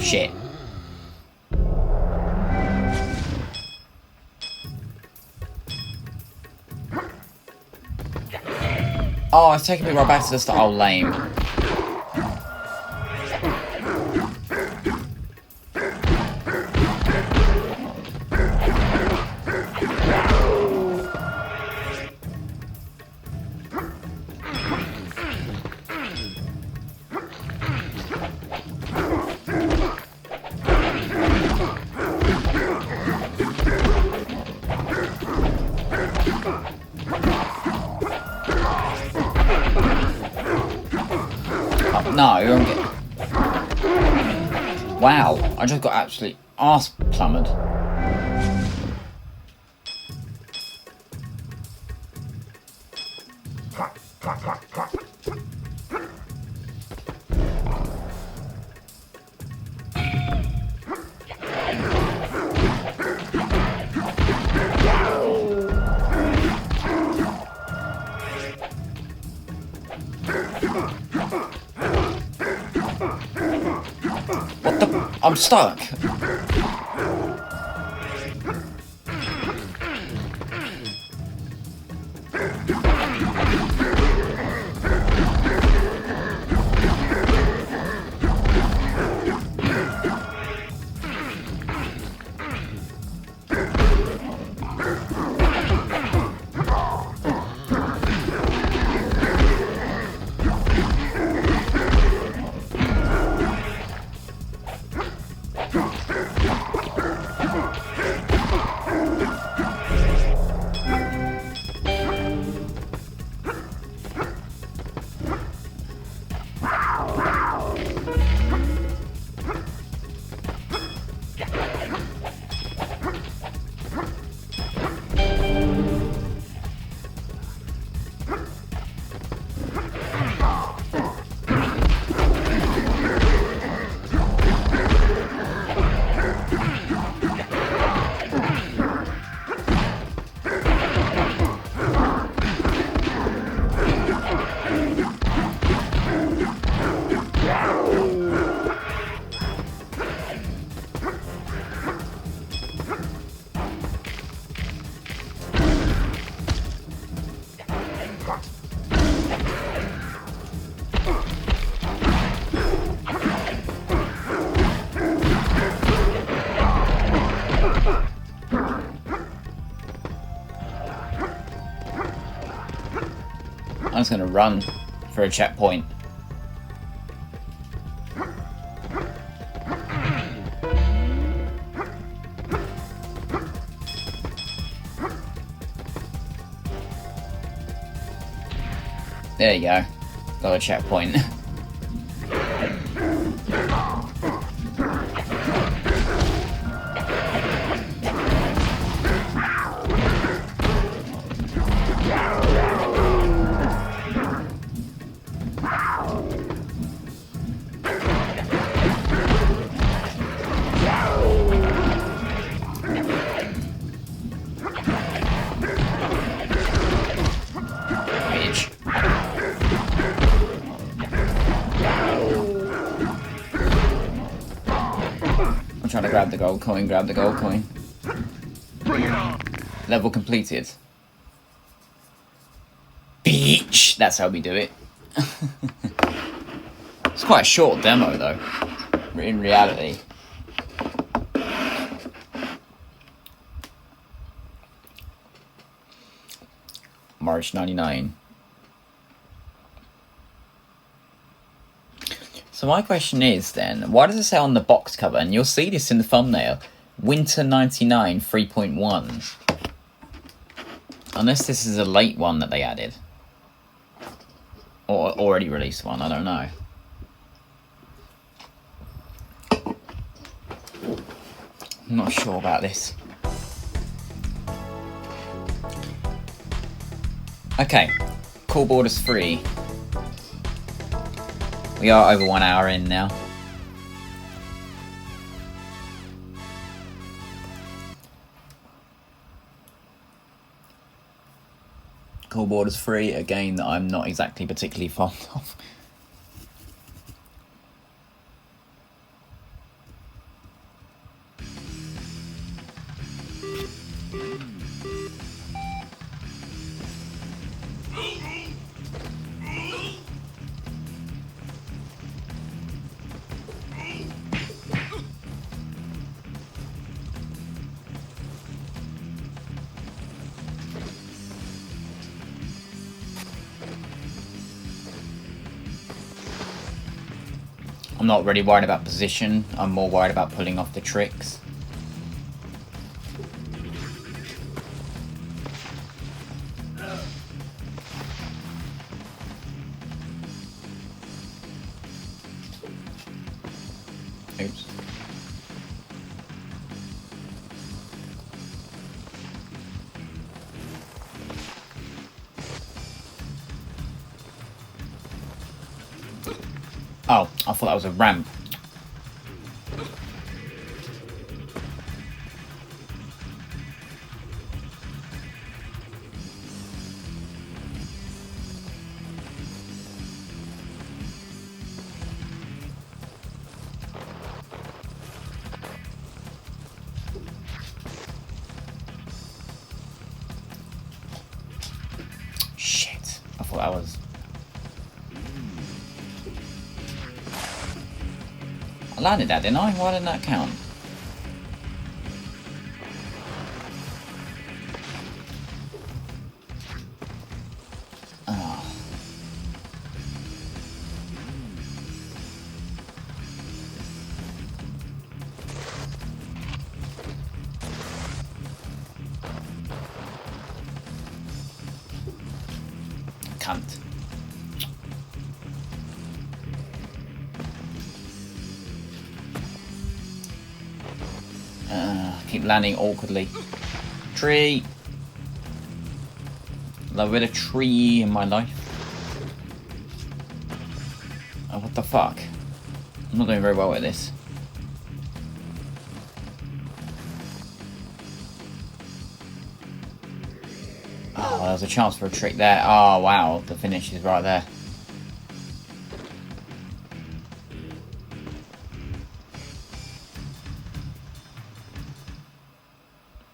S1: Shit. Oh, it's taking me right back to the start. Oh, lame. No, you're on. Wow, I just got absolutely arse plummered. What the? I'm stuck. I'm just gonna run for a checkpoint. There you go. Got a checkpoint. Trying to grab the gold coin, grab the gold coin. Level completed. Beach! That's how we do it. It's quite a short demo though, in reality. March 99. So my question is then, why does it say on the box cover, and you'll see this in the thumbnail, Winter 99 3.1? Unless this is a late one that they added. Or already released one, I don't know. I'm not sure about this. Okay, Cool Borders 3. We are over 1 hour in now. Cool Borders 3, a game that I'm not exactly particularly fond of. I'm not really worried about position, I'm more worried about pulling off the tricks. Oops. Oh, I thought that was a ramp. Shit, I thought that was... I landed that, didn't I? Why didn't that count? Oh. Cunt. Keep landing awkwardly. Tree! Love a bit of tree in my life. Oh, what the fuck? I'm not doing very well with this. Oh, there was a chance for a trick there. Oh, wow. The finish is right there.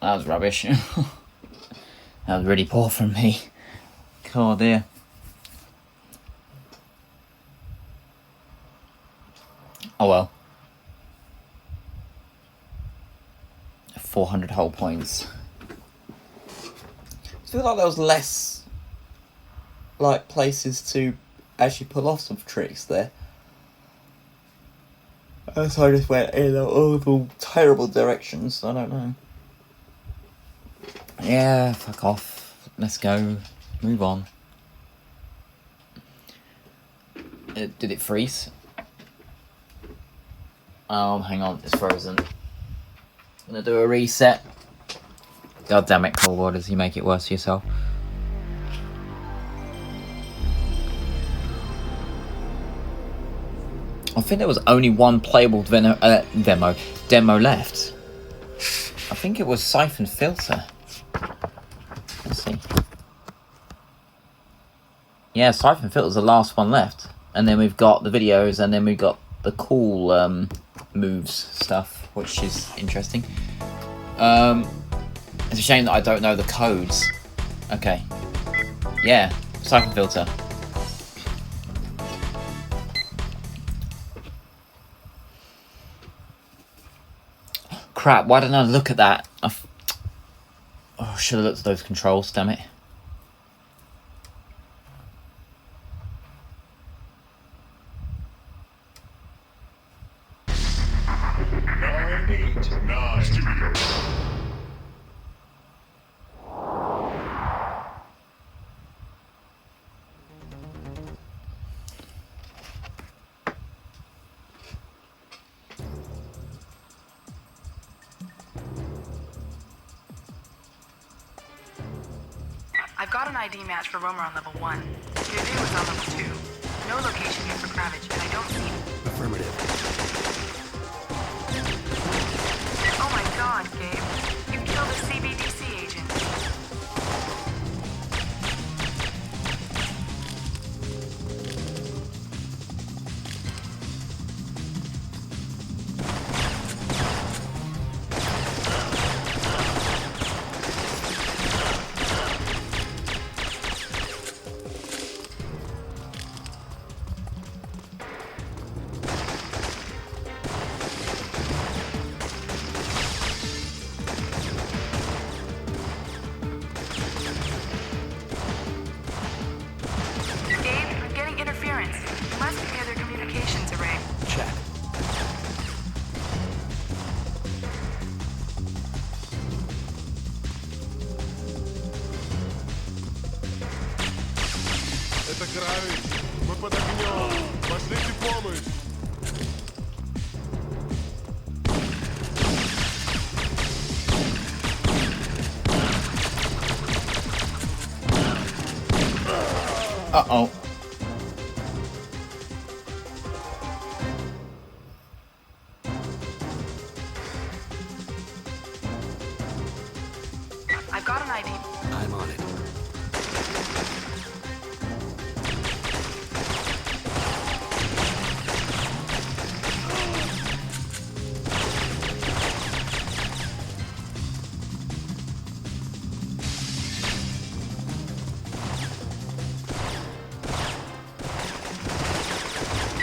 S1: That was rubbish. That was really poor from me. Oh dear. Oh well. 400 whole points. I feel like there was like places to actually pull off some tricks there. So I just went in all terrible directions. I don't know. Yeah, fuck off. Let's go. Move on. Did it freeze? Oh, hang on. It's frozen. I'm gonna do a reset. God damn it, Cold Waters. You make it worse for yourself. I think there was only one playable demo left. I think it was Syphon Filter. Let's see. Yeah, Syphon Filter's the last one left. And then we've got the videos, and then we've got the cool moves stuff, which is interesting. It's a shame that I don't know the codes. Okay. Yeah, Syphon Filter. Crap, why didn't I look at that? I should have looked at those controls, damn it.
S21: I've got an ID match for Romer on level 1. Vivian was on level 2. No location here for Kravitz, and I don't see...
S22: Affirmative.
S21: Oh my god, Gabe. You killed a CBDC agent.
S5: Это Кравец. Мы под огнем. Пошлите помощь.
S1: Uh-oh.
S21: I've got an ID.
S22: I'm on it.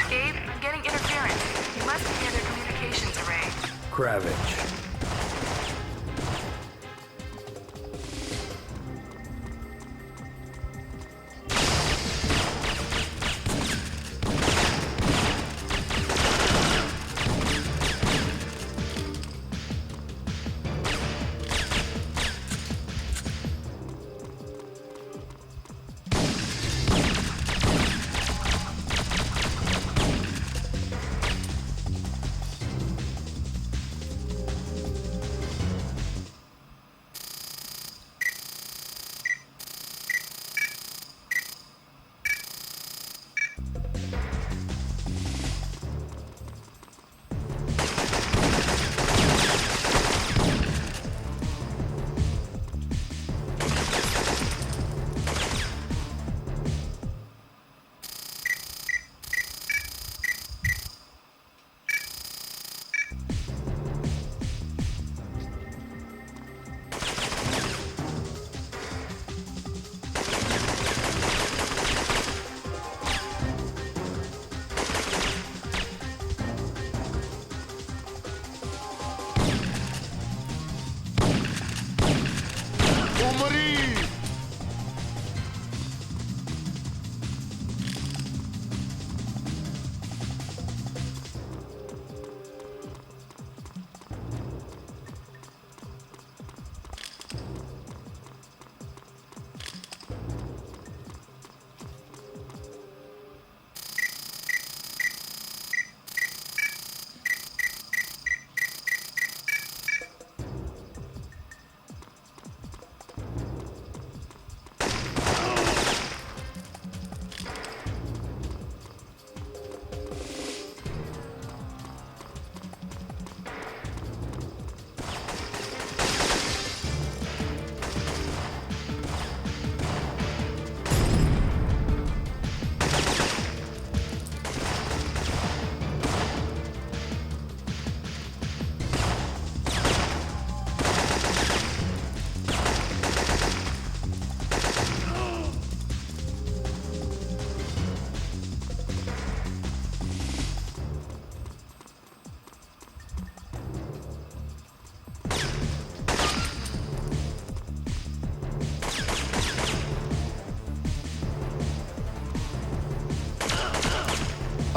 S21: Gabe, I'm getting interference. You must be near their communications array.
S22: Kravitz.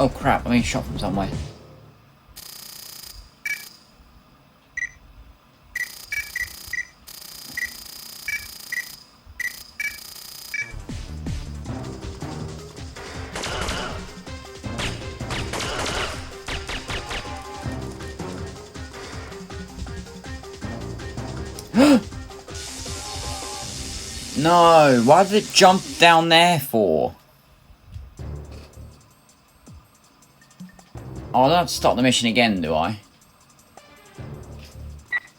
S1: Oh crap, I'm being shot from somewhere. No, why did it jump down there for? Oh, I don't have to start the mission again, do I?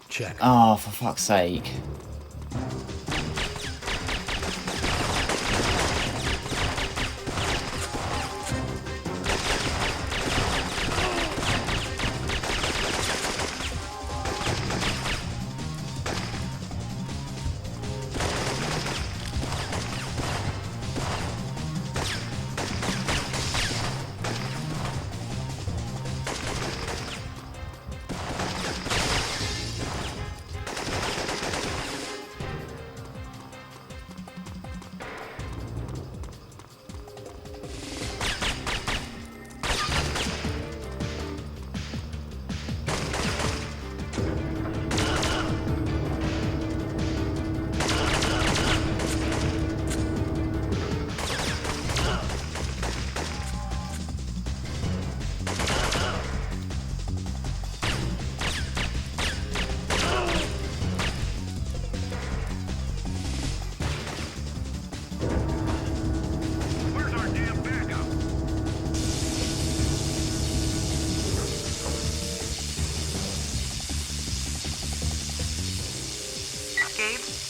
S22: Check.
S1: Oh, for fuck's sake.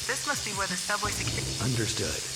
S21: This must be where the subway security...
S22: Understood.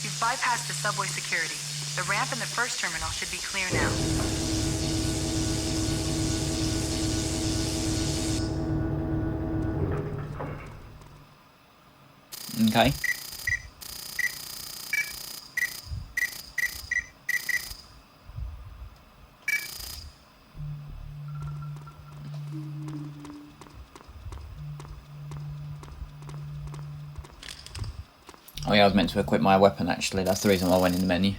S21: You've bypassed the subway security. The ramp in the first terminal should be clear now.
S1: Okay. Oh yeah, I was meant to equip my weapon actually, that's the reason why I went in the menu.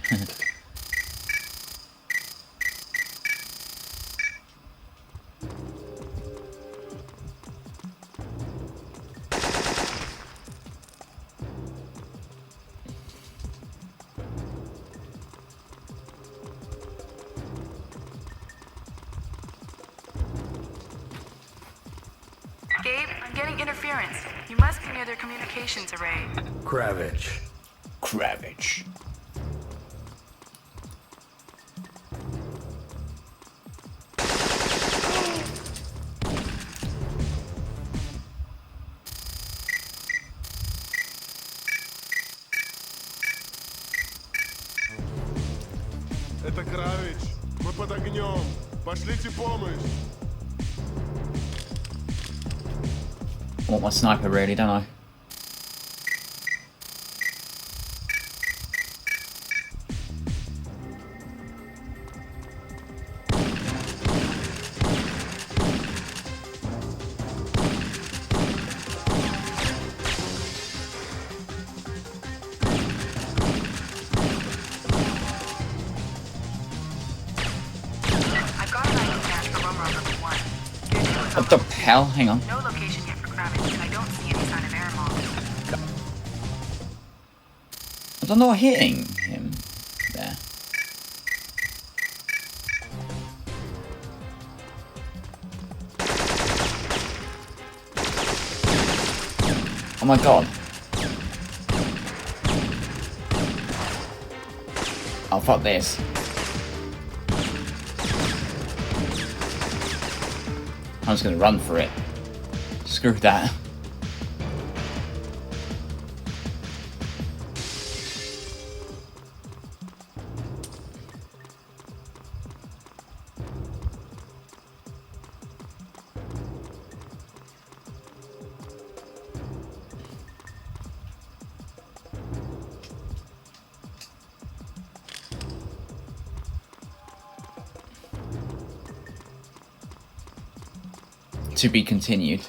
S21: Gabe, I'm getting interference. You must be near their communications array.
S22: Kravich.
S1: Kravich.
S5: Это Кравич. Мы под огнем. Пошлите помощь.
S1: I want my sniper really, don't I?
S21: was
S1: What the hell? Hang on.
S21: No location yet for Kravitz, and I don't see any sign of air moss.
S1: I'm not hitting him there. Oh my god. Oh, fuck this. I'm just gonna run for it. Screw that. To be continued.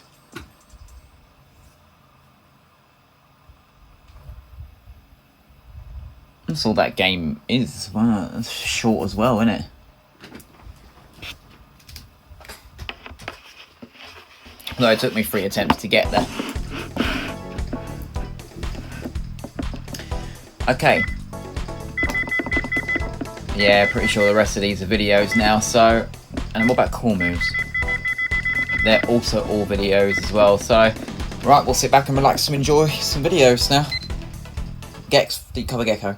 S1: That's all that game is. Wow, it's short as well, isn't it? Though it took me 3 attempts to get there. Okay. Yeah, pretty sure the rest of these are videos now, so... And what about core moves? They're also all videos as well, so... Right, we'll sit back and relax and enjoy some videos now. Gex, deep cover Gecko.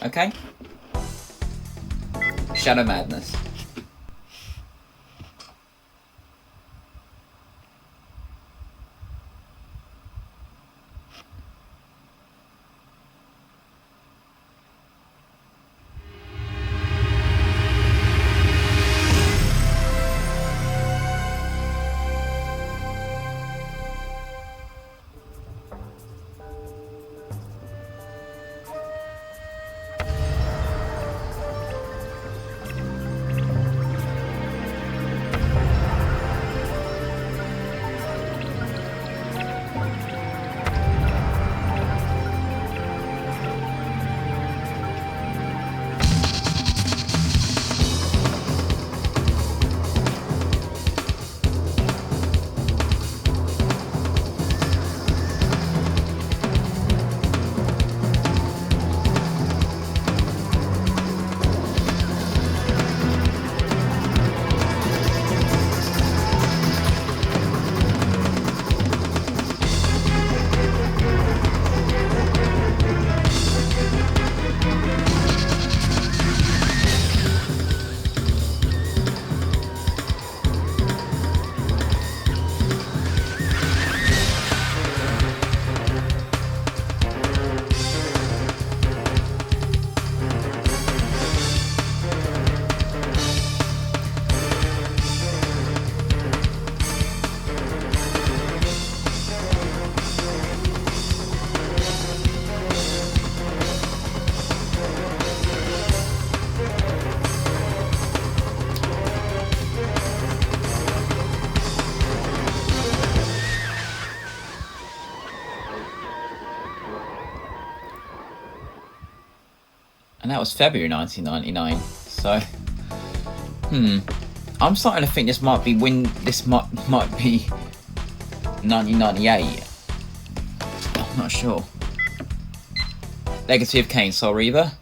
S1: Okay? Shadow Madness. And that was February 1999. So, I'm starting to think this might be this might be 1998. I'm not sure. Legacy of Kain, Soul Reaver.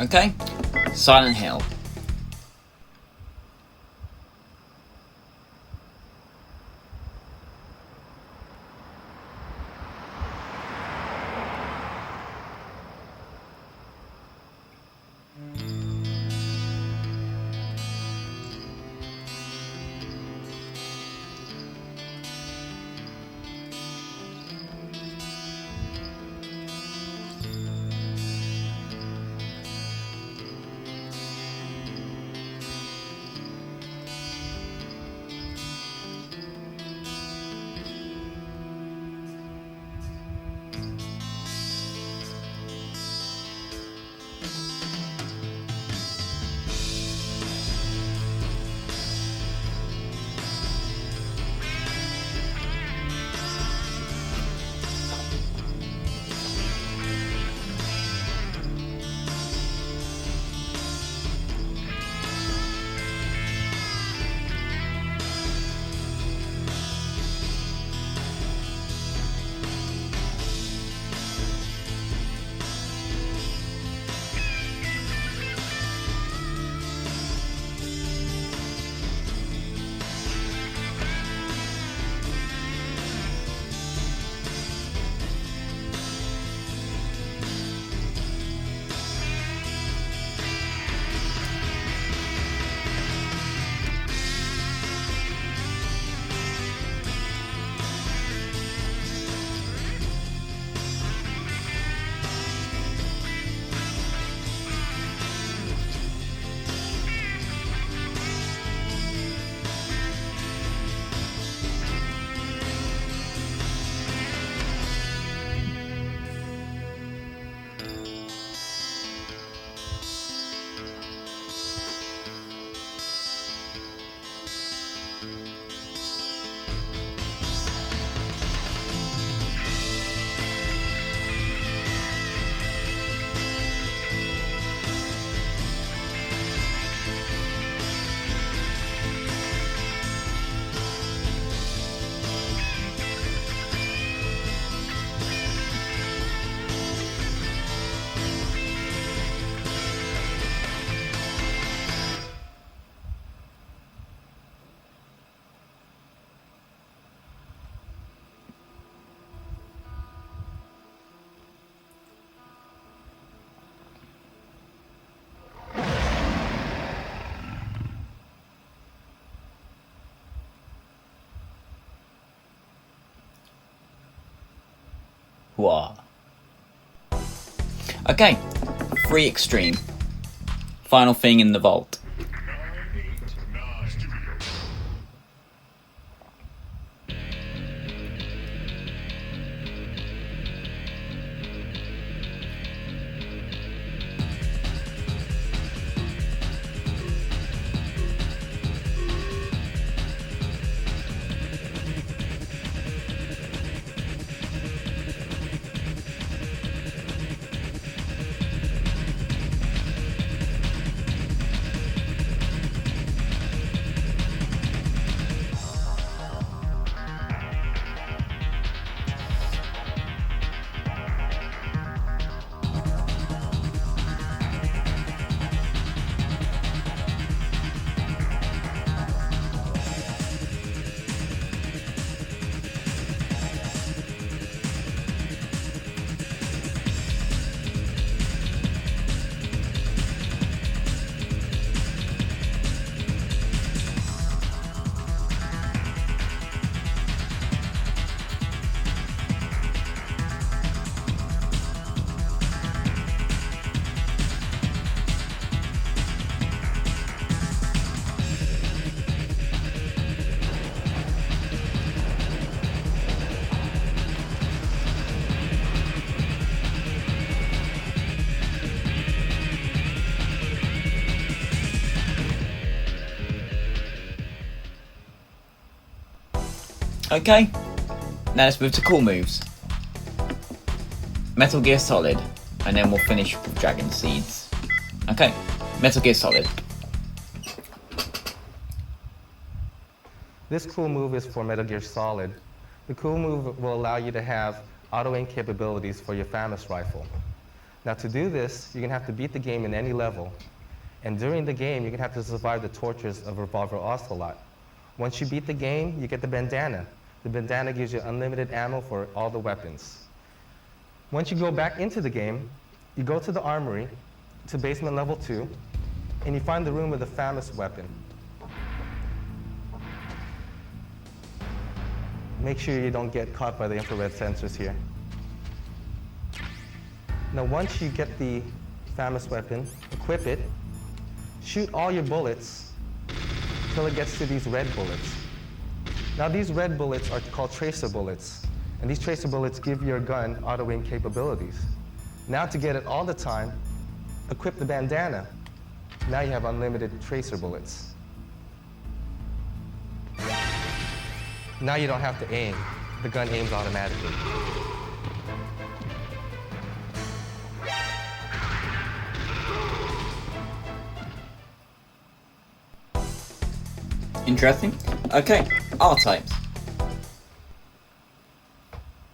S1: Okay, Silent Hill. Whoa. Okay, Free Extreme. Final thing in the vault. Okay, now let's move to cool moves. Metal Gear Solid, and then we'll finish with Dragonseeds. Okay, Metal Gear Solid.
S3: This cool move is for Metal Gear Solid. The cool move will allow you to have auto-aim capabilities for your FAMAS rifle. Now to do this, you're gonna have to beat the game in any level. And during the game, you're gonna have to survive the tortures of Revolver Ocelot. Once you beat the game, you get the bandana. The bandana gives you unlimited ammo for all the weapons. Once you go back into the game, you go to the armory, to basement level 2, and you find the room with the famous weapon. Make sure you don't get caught by the infrared sensors here. Now once you get the famous weapon, equip it, shoot all your bullets till it gets to these red bullets. Now these red bullets are called tracer bullets, and these tracer bullets give your gun auto-aim capabilities. Now to get it all the time, equip the bandana. Now you have unlimited tracer bullets. Now you don't have to aim. The gun aims automatically.
S1: Interesting. Okay, R-types.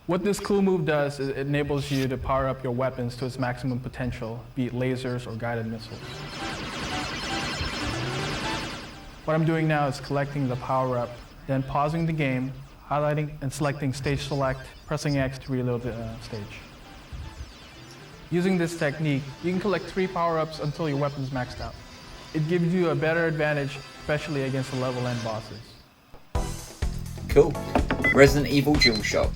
S7: What this cool move does is it enables you to power up your weapons to its maximum potential, be it lasers or guided missiles. What I'm doing now is collecting the power up, then pausing the game, highlighting and selecting stage select, pressing X to reload the stage. Using this technique, you can collect 3 power-ups until your weapon's maxed out. It gives you a better advantage, especially against the level end bosses.
S1: Cool. Resident Evil DualShock.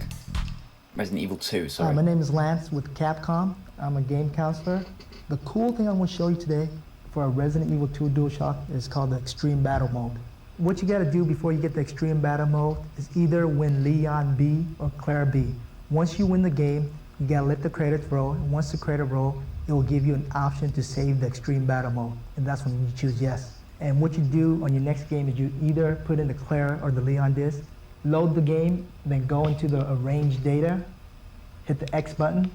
S1: Resident Evil 2, sorry.
S8: My name is Lance with Capcom. I'm a game counselor. The cool thing I'm going to show you today for a Resident Evil 2 DualShock is called the Extreme Battle Mode. What you got to do before you get the Extreme Battle Mode is either win Leon B or Claire B. Once you win the game, you got to let the credits roll, and once the credit roll, it will give you an option to save the Extreme Battle Mode, and that's when you choose yes. And what you do on your next game is you either put in the Claire or the Leon disc, load the game, then go into the arrange data, hit the X button,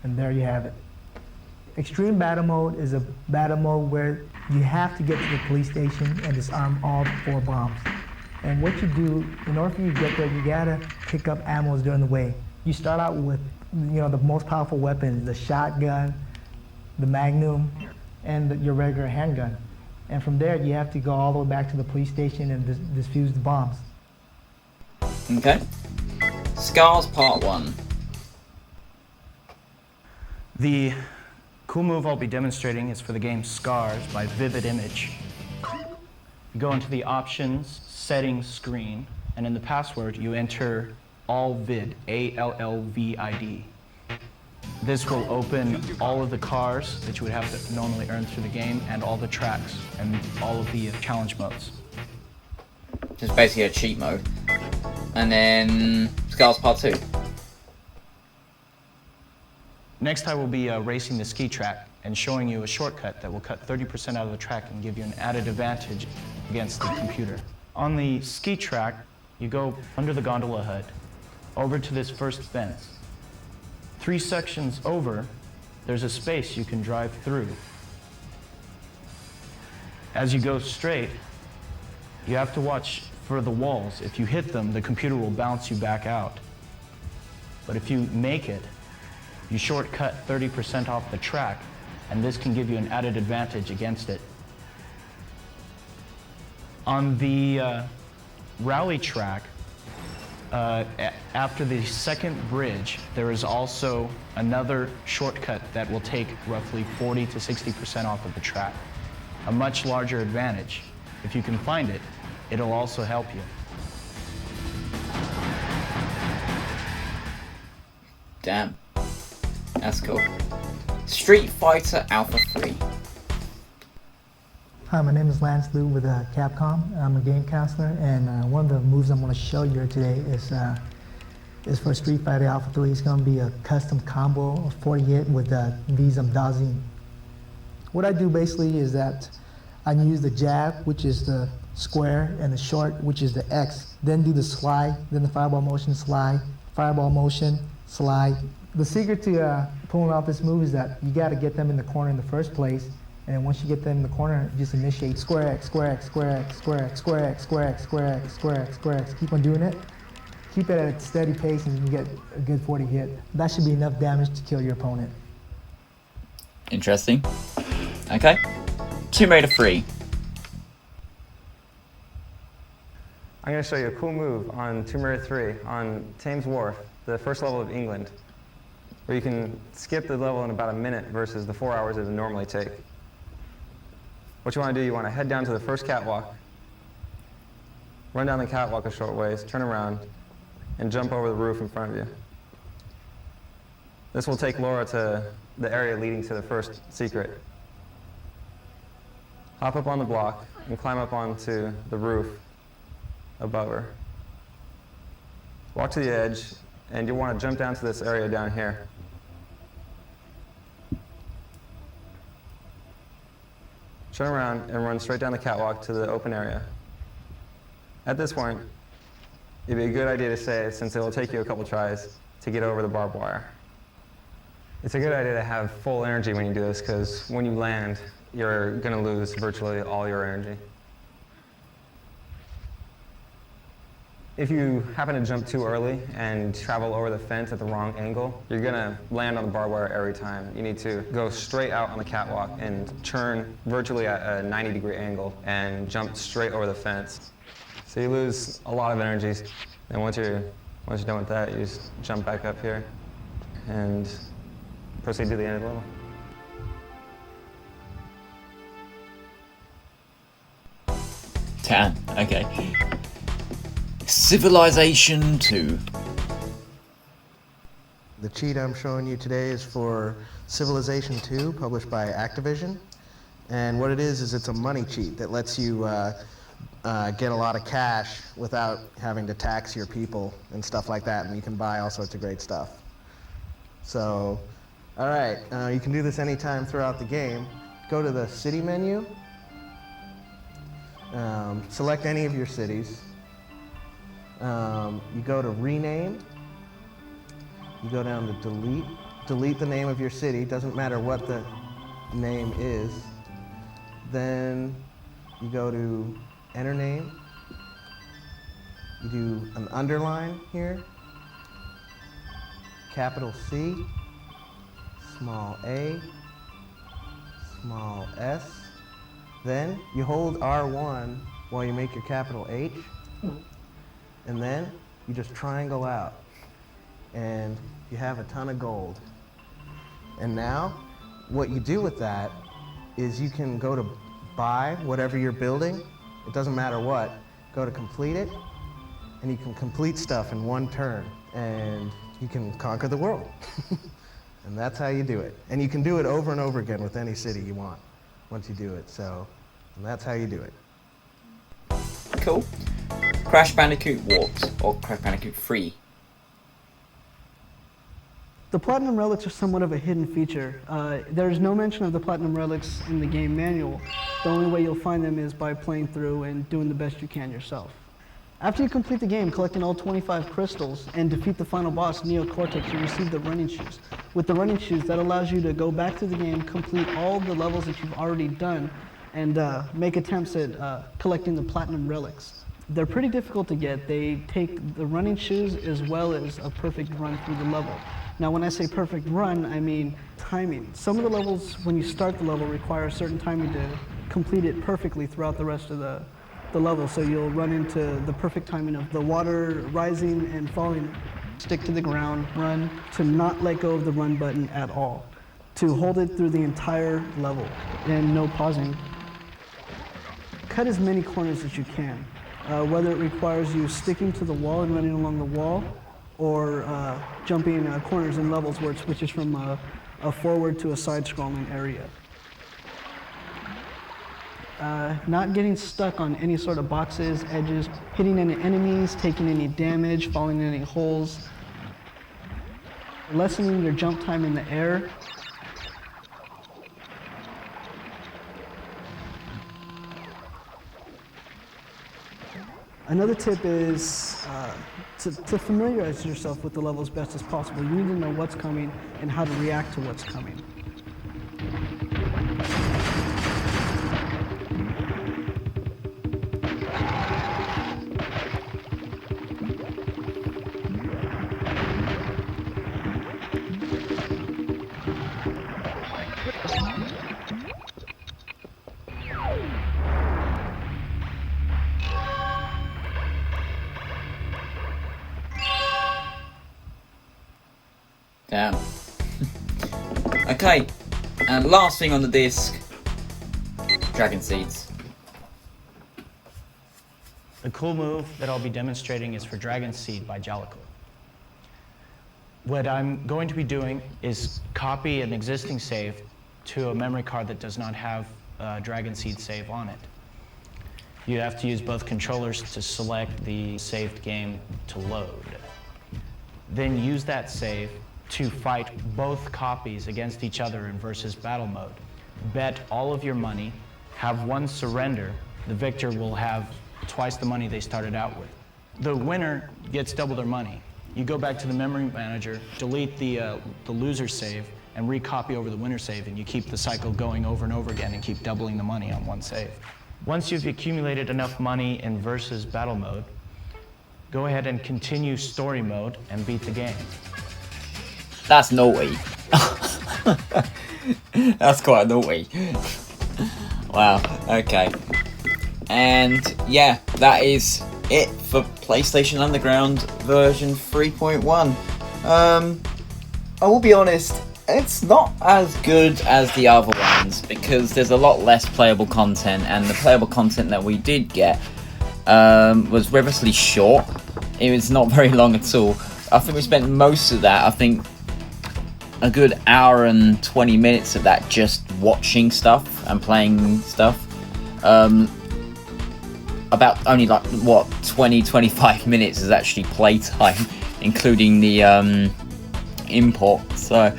S8: and there you have it. Extreme Battle Mode is a battle mode where you have to get to the police station and disarm all 4 bombs. And what you do, in order for you to get there, you gotta pick up ammos during the way. You start out with, the most powerful weapons, the shotgun, the Magnum, and your regular handgun. And from there, you have to go all the way back to the police station and defuse the bombs.
S1: Okay. S.C.A.R.S Part 1.
S23: The cool move I'll be demonstrating is for the game S.C.A.R.S by Vivid Image. You go into the options settings screen, and in the password you enter ALLVID, A-L-L-V-I-D. This will open all of the cars that you would have to normally earn through the game, and all the tracks, and all of the challenge modes.
S1: Just basically a cheat mode. And then S.C.A.R.S Part 2.
S23: Next I will be racing the ski track and showing you a shortcut that will cut 30% out of the track and give you an added advantage against the computer. On the ski track, you go under the gondola hood, over to this first fence. 3 sections over, there's a space you can drive through. As you go straight, you have to watch for the walls. If you hit them, the computer will bounce you back out. But if you make it, you shortcut 30% off the track, and this can give you an added advantage against it. On the rally track, after the second bridge, there is also another shortcut that will take roughly 40 to 60% off of the track. A much larger advantage. If you can find it, it'll also help you.
S1: Damn. That's cool. Street Fighter Alpha 3.
S8: Hi, my name is Lance Liu with Capcom. I'm a game counselor, and one of the moves I'm going to show you here today is for Street Fighter Alpha 3. It's going to be a custom combo of 40 hit with Vizam Dazin. What I do basically is that I use the jab, which is the square, and the short, which is the X. Then do the slide, then the fireball motion, slide, fireball motion, slide. The secret to pulling off this move is that you got to get them in the corner in the first place, and then once you get them in the corner, just initiate square X, square X, square X, square X, square X, square X, square X, square X, square X. Keep on doing it. Keep it at a steady pace, and you get a good 40 hit. That should be enough damage to kill your opponent.
S1: Interesting. Okay. Tomb Raider 3.
S3: I'm going to show you a cool move on Tomb Raider 3 on Thames Wharf, the first level of England, where you can skip the level in about a minute versus the 4 hours it would normally take. What you want to do, you want to head down to the first catwalk, run down the catwalk a short ways, turn around, and jump over the roof in front of you. This will take Lara to the area leading to the first secret. Hop up on the block and climb up onto the roof above her. Walk to the edge, and you'll want to jump down to this area down here. Turn around and run straight down the catwalk to the open area. At this point, it'd be a good idea to save, since it will take you a couple tries to get over the barbed wire. It's a good idea to have full energy when you do this, because when you land, you're going to lose virtually all your energy. If you happen to jump too early and travel over the fence at the wrong angle, you're going to land on the barbed wire every time. You need to go straight out on the catwalk and turn virtually at a 90-degree angle and jump straight over the fence. So you lose a lot of energy, and once you're done with that, you just jump back up here and proceed to the end of the level.
S1: Okay. Civilization 2.
S4: The cheat I'm showing you today is for Civilization 2, published by Activision. And what it is it's a money cheat that lets you get a lot of cash without having to tax your people and stuff like that, and you can buy all sorts of great stuff. So, all right, you can do this anytime throughout the game. Go to the city menu, select any of your cities. You go to rename, you go down to delete the name of your city, doesn't matter what the name is. Then you go to enter name, you do an underline here, capital C, small a, small s, then you hold R1 while you make your capital H, and then you just triangle out, and you have a ton of gold. And now, what you do with that is you can go to buy whatever you're building, it doesn't matter what, go to complete it, and you can complete stuff in one turn, and you can conquer the world. And that's how you do it. And you can do it over and over again with any city you want once you do it, so that's how you do it.
S1: Cool. Crash Bandicoot Warped, or Crash Bandicoot 3.
S9: The Platinum Relics are somewhat of a hidden feature. There's no mention of the Platinum Relics in the game manual. The only way you'll find them is by playing through and doing the best you can yourself. After you complete the game, collecting all 25 crystals, and defeat the final boss, Neo Cortex, you receive the running shoes. With the running shoes, that allows you to go back to the game, complete all the levels that you've already done, and make attempts at collecting the Platinum Relics. They're pretty difficult to get. They take the running shoes as well as a perfect run through the level. Now, when I say perfect run, I mean timing. Some of the levels, when you start the level, require a certain timing to complete it perfectly throughout the rest of the level. So you'll run into the perfect timing of the water rising and falling. Stick to the ground, run, to not let go of the run button at all. To hold it through the entire level and no pausing. Cut as many corners as you can. Whether it requires you sticking to the wall and running along the wall, or jumping corners and levels where it switches from a forward to a side-scrolling area. Not getting stuck on any sort of boxes, edges, hitting any enemies, taking any damage, falling in any holes. Lessening your jump time in the air. Another tip is to familiarize yourself with the level as best as possible. You need to know what's coming and how to react to what's coming.
S1: Okay, and last thing on the disc, Dragonseeds.
S23: The cool move that I'll be demonstrating is for Dragonseed by Jellicle. What I'm going to be doing is copy an existing save to a memory card that does not have Dragonseed save on it. You have to use both controllers to select the saved game to load. Then use that save to fight both copies against each other in versus battle mode. Bet all of your money, have one surrender. The victor will have twice the money they started out with. The winner gets double their money. You go back to the memory manager, delete the loser save, and recopy over the winner save, and you keep the cycle going over and over again and keep doubling the money on one save. Once you've accumulated enough money in versus battle mode, go ahead and continue story mode and beat the game.
S1: That's naughty. That's quite naughty. Wow, okay. And yeah, that is it for PlayStation Underground version 3.1. I will be honest, it's not as good as the other ones because there's a lot less playable content, and the playable content that we did get was relatively short. It was not very long at all. I think we spent most of that, I think a good hour and 20 minutes of that just watching stuff and playing stuff. About only like, what, 20-25 minutes is actually playtime, including the import, so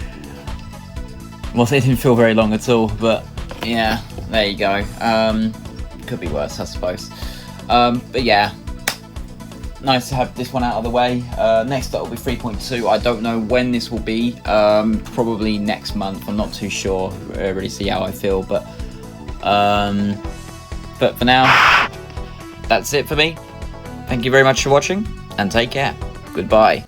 S1: well, it didn't feel very long at all, but yeah, there you go. Could be worse, I suppose. But yeah, nice to have this one out of the way. Next up will be 3.2. I don't know when this will be. Probably next month. I'm not too sure. Really see how I feel, but for now, that's it for me. Thank you very much for watching, and take care. Goodbye.